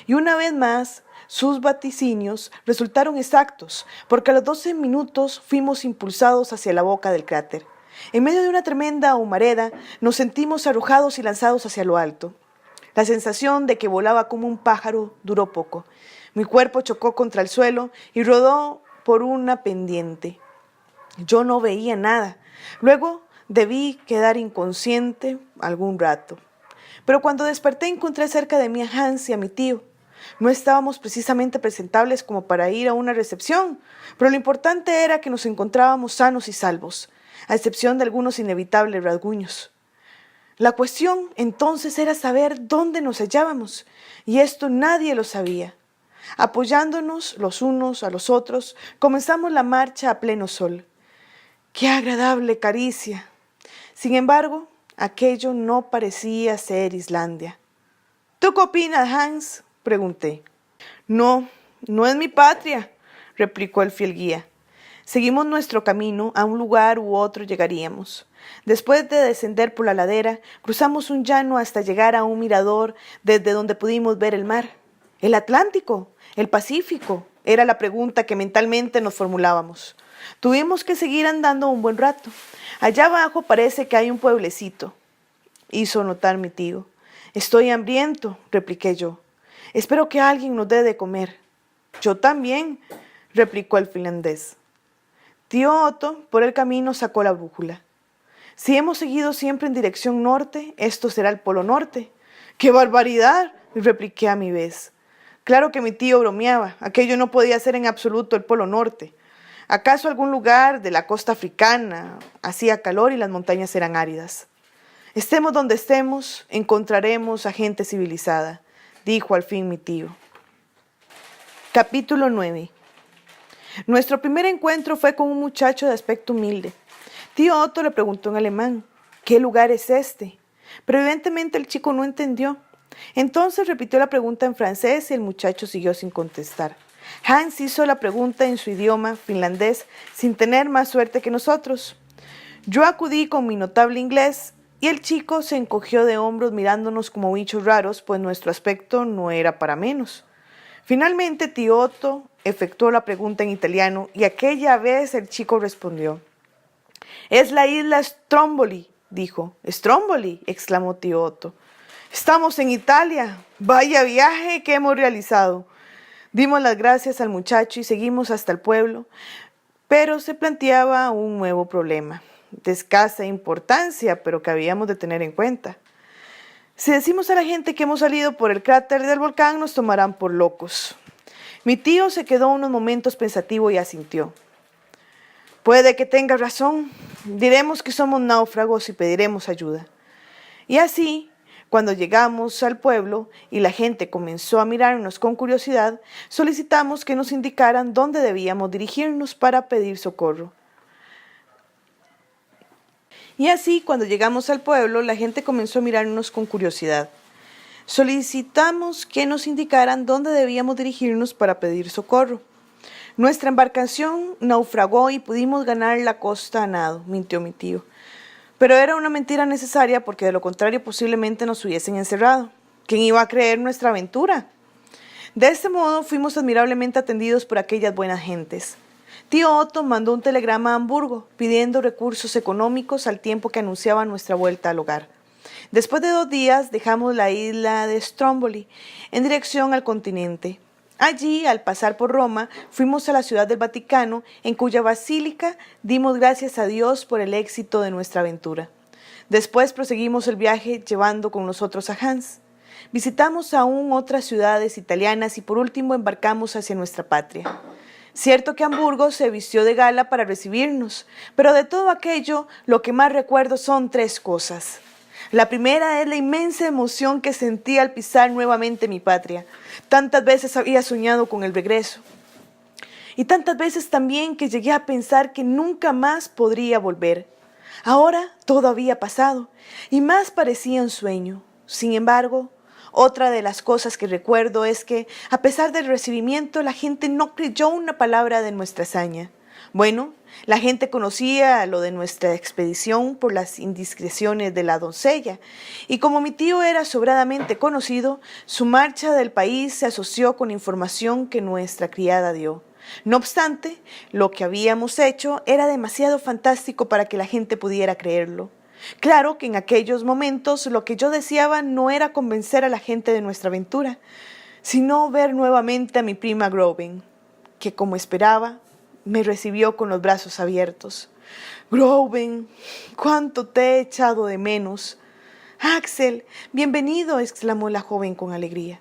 Y una vez más, Sus vaticinios resultaron exactos, porque a los 12 minutos fuimos impulsados hacia la boca del cráter. En medio de una tremenda humareda, nos sentimos arrojados y lanzados hacia lo alto. La sensación de que volaba como un pájaro duró poco. Mi cuerpo chocó contra el suelo y rodó por una pendiente. Yo no veía nada. Luego debí quedar inconsciente algún rato. Pero cuando desperté encontré cerca de mí a Hans y a mi tío. No estábamos precisamente presentables como para ir a una recepción, pero lo importante era que nos encontrábamos sanos y salvos, a excepción de algunos inevitables rasguños. La cuestión entonces era saber dónde nos hallábamos, y esto nadie lo sabía. Apoyándonos los unos a los otros, comenzamos la marcha a pleno sol. ¡Qué agradable caricia! Sin embargo, aquello no parecía ser Islandia. ¿Tú qué opinas, Hans?, pregunté. No es mi patria, replicó el fiel guía. Seguimos nuestro camino, a un lugar u otro llegaríamos. Después de descender por la ladera, cruzamos un llano hasta llegar a un mirador desde donde pudimos ver el mar. ¿El Atlántico? ¿El Pacífico? Era la pregunta que mentalmente nos formulábamos. Tuvimos que seguir andando un buen rato. Allá abajo parece que hay un pueblecito, hizo notar mi tío. Estoy hambriento, repliqué yo. Espero que alguien nos dé de comer. Yo también, replicó el finlandés. Tío Otto, por el camino, sacó la brújula. Si hemos seguido siempre en dirección norte, esto será el Polo Norte. ¡Qué barbaridad!, repliqué a mi vez. Claro que mi tío bromeaba. Aquello no podía ser en absoluto el Polo Norte. ¿Acaso algún lugar de la costa africana? Hacía calor y las montañas eran áridas. Estemos donde estemos, encontraremos a gente civilizada, dijo al fin mi tío. Capítulo 9. Nuestro primer encuentro fue con un muchacho de aspecto humilde. Tío Otto le preguntó en alemán, ¿qué lugar es este? Pero evidentemente el chico no entendió. Entonces repitió la pregunta en francés y el muchacho siguió sin contestar. Hans hizo la pregunta en su idioma finlandés sin tener más suerte que nosotros. Yo acudí con mi notable inglés y el chico se encogió de hombros mirándonos como bichos raros, pues nuestro aspecto no era para menos. Finalmente tío Otto efectuó la pregunta en italiano y aquella vez el chico respondió. «Es la isla Stromboli», dijo. «Stromboli», exclamó tío Otto. «Estamos en Italia. Vaya viaje que hemos realizado». Dimos las gracias al muchacho y seguimos hasta el pueblo, pero se planteaba un nuevo problema, de escasa importancia, pero que habíamos de tener en cuenta. Si decimos a la gente que hemos salido por el cráter del volcán, nos tomarán por locos. Mi tío se quedó unos momentos pensativo y asintió. Puede que tenga razón. Diremos que somos náufragos y pediremos ayuda. Y así, cuando llegamos al pueblo y la gente comenzó a mirarnos con curiosidad, solicitamos que nos indicaran dónde debíamos dirigirnos para pedir socorro. Y así, cuando llegamos al pueblo, la gente comenzó a mirarnos con curiosidad. Solicitamos que nos indicaran dónde debíamos dirigirnos para pedir socorro. Nuestra embarcación naufragó y pudimos ganar la costa a nado, mintió mi tío. Pero era una mentira necesaria porque de lo contrario posiblemente nos hubiesen encerrado. ¿Quién iba a creer nuestra aventura? De este modo fuimos admirablemente atendidos por aquellas buenas gentes. Tío Otto mandó un telegrama a Hamburgo pidiendo recursos económicos al tiempo que anunciaba nuestra vuelta al hogar. Después de 2 días dejamos la isla de Stromboli en dirección al continente. Allí, al pasar por Roma, fuimos a la ciudad del Vaticano, en cuya basílica dimos gracias a Dios por el éxito de nuestra aventura. Después proseguimos el viaje llevando con nosotros a Hans. Visitamos aún otras ciudades italianas y por último embarcamos hacia nuestra patria. Cierto que Hamburgo se vistió de gala para recibirnos, pero de todo aquello lo que más recuerdo son 3 cosas. La primera es la inmensa emoción que sentí al pisar nuevamente mi patria. Tantas veces había soñado con el regreso. Y tantas veces también que llegué a pensar que nunca más podría volver. Ahora todo había pasado y más parecía un sueño. Sin embargo, otra de las cosas que recuerdo es que, a pesar del recibimiento, la gente no creyó una palabra de nuestra hazaña. Bueno, la gente conocía lo de nuestra expedición por las indiscreciones de la doncella, y como mi tío era sobradamente conocido, su marcha del país se asoció con información que nuestra criada dio. No obstante, lo que habíamos hecho era demasiado fantástico para que la gente pudiera creerlo. Claro que en aquellos momentos lo que yo deseaba no era convencer a la gente de nuestra aventura, sino ver nuevamente a mi prima Groven, que como esperaba, me recibió con los brazos abiertos. Groven, cuánto te he echado de menos. Axel, bienvenido, exclamó la joven con alegría.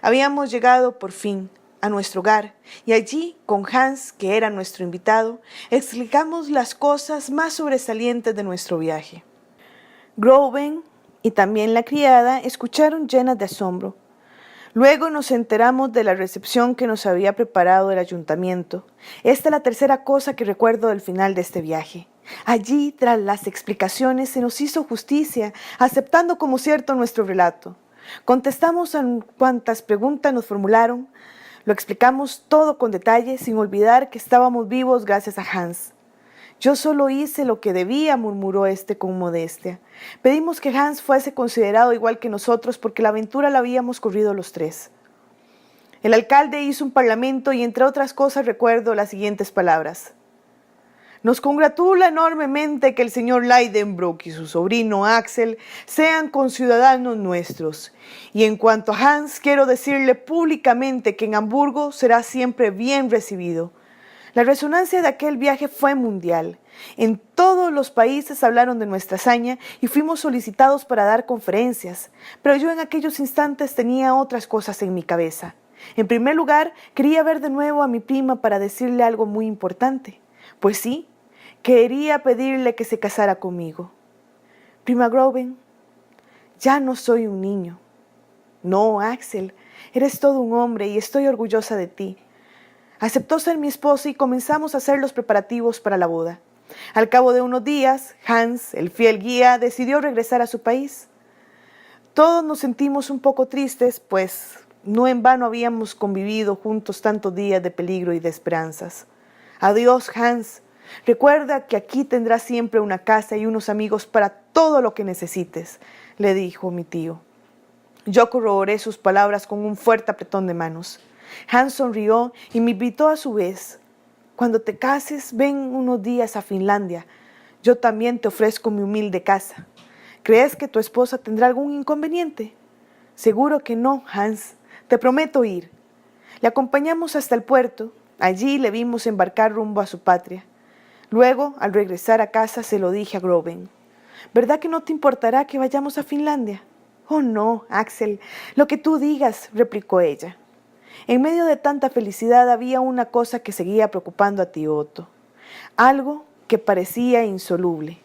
Habíamos llegado por fin a nuestro hogar y allí, con Hans, que era nuestro invitado, explicamos las cosas más sobresalientes de nuestro viaje. Groven y también la criada escucharon llenas de asombro. Luego nos enteramos de la recepción que nos había preparado el ayuntamiento. Esta es la tercera cosa que recuerdo del final de este viaje. Allí, tras las explicaciones, se nos hizo justicia, aceptando como cierto nuestro relato. Contestamos a cuantas preguntas nos formularon, lo explicamos todo con detalle, sin olvidar que estábamos vivos gracias a Hans. Yo solo hice lo que debía, murmuró este con modestia. Pedimos que Hans fuese considerado igual que nosotros porque la aventura la habíamos corrido los tres. El alcalde hizo un parlamento y entre otras cosas recuerdo las siguientes palabras. Nos congratula enormemente que el señor Lidenbrock y su sobrino Axel sean conciudadanos nuestros. Y en cuanto a Hans, quiero decirle públicamente que en Hamburgo será siempre bien recibido. La resonancia de aquel viaje fue mundial. En todos los países hablaron de nuestra hazaña y fuimos solicitados para dar conferencias, pero yo en aquellos instantes tenía otras cosas en mi cabeza. En primer lugar, quería ver de nuevo a mi prima para decirle algo muy importante. Pues sí, quería pedirle que se casara conmigo. Prima Groven, ya no soy un niño. No, Axel, eres todo un hombre y estoy orgullosa de ti. Aceptó ser mi esposa y comenzamos a hacer los preparativos para la boda. Al cabo de unos días, Hans, el fiel guía, decidió regresar a su país. Todos nos sentimos un poco tristes, pues no en vano habíamos convivido juntos tantos días de peligro y de esperanzas. Adiós, Hans. Recuerda que aquí tendrás siempre una casa y unos amigos para todo lo que necesites, le dijo mi tío. Yo corroboré sus palabras con un fuerte apretón de manos. Hans sonrió y me invitó a su vez. Cuando te cases, ven unos días a Finlandia. Yo también te ofrezco mi humilde casa. ¿Crees que tu esposa tendrá algún inconveniente? Seguro que no, Hans. Te prometo ir. Le acompañamos hasta el puerto. Allí le vimos embarcar rumbo a su patria. Luego, al regresar a casa, se lo dije a Groven. ¿Verdad que no te importará que vayamos a Finlandia? Oh, no, Axel. Lo que tú digas, replicó ella. En medio de tanta felicidad había una cosa que seguía preocupando a tío Otto, algo que parecía insoluble.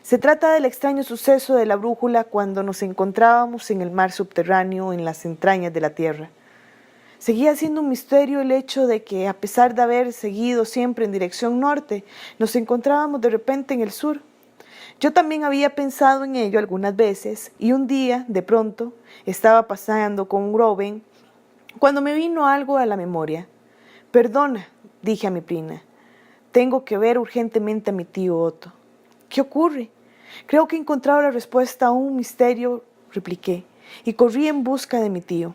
Se trata del extraño suceso de la brújula cuando nos encontrábamos en el mar subterráneo en las entrañas de la tierra. Seguía siendo un misterio el hecho de que, a pesar de haber seguido siempre en dirección norte, nos encontrábamos de repente en el sur. Yo también había pensado en ello algunas veces y un día, de pronto, estaba paseando con Groven cuando me vino algo a la memoria. Perdona, dije a mi prima. Tengo que ver urgentemente a mi tío Otto. ¿Qué ocurre? Creo que he encontrado la respuesta a un misterio, repliqué, y corrí en busca de mi tío.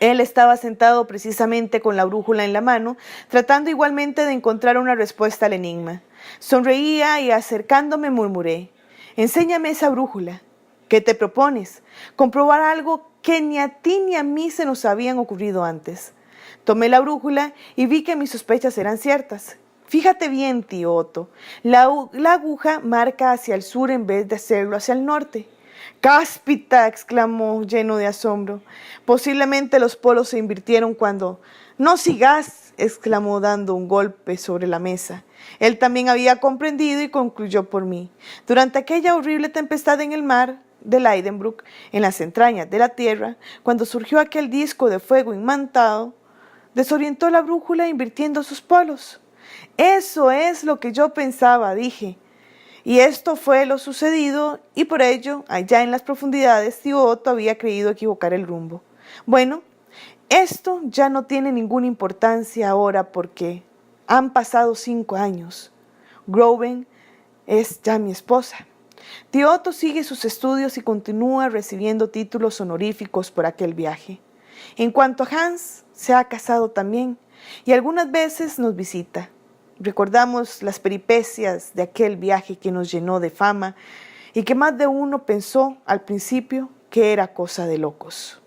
Él estaba sentado precisamente con la brújula en la mano, tratando igualmente de encontrar una respuesta al enigma. Sonreía y acercándome murmuré, enséñame esa brújula. ¿Qué te propones? Comprobar algo que ni a ti ni a mí se nos habían ocurrido antes. Tomé la brújula y vi que mis sospechas eran ciertas. Fíjate bien, tío Otto, la aguja marca hacia el sur en vez de hacerlo hacia el norte. ¡Cáspita!, exclamó lleno de asombro. Posiblemente los polos se invirtieron cuando... ¡No sigas!, exclamó dando un golpe sobre la mesa. Él también había comprendido y concluyó por mí. Durante aquella horrible tempestad en el mar de Lidenbrock, en las entrañas de la tierra, cuando surgió aquel disco de fuego inmantado, desorientó la brújula invirtiendo sus polos. Eso es lo que yo pensaba, dije. Y esto fue lo sucedido, y por ello, allá en las profundidades, tío Otto había creído equivocar el rumbo. Bueno, esto ya no tiene ninguna importancia ahora porque Han pasado 5 años. Groven es ya mi esposa. Tío Otto sigue sus estudios y continúa recibiendo títulos honoríficos por aquel viaje. En cuanto a Hans, se ha casado también y algunas veces nos visita. Recordamos las peripecias de aquel viaje que nos llenó de fama y que más de uno pensó al principio que era cosa de locos.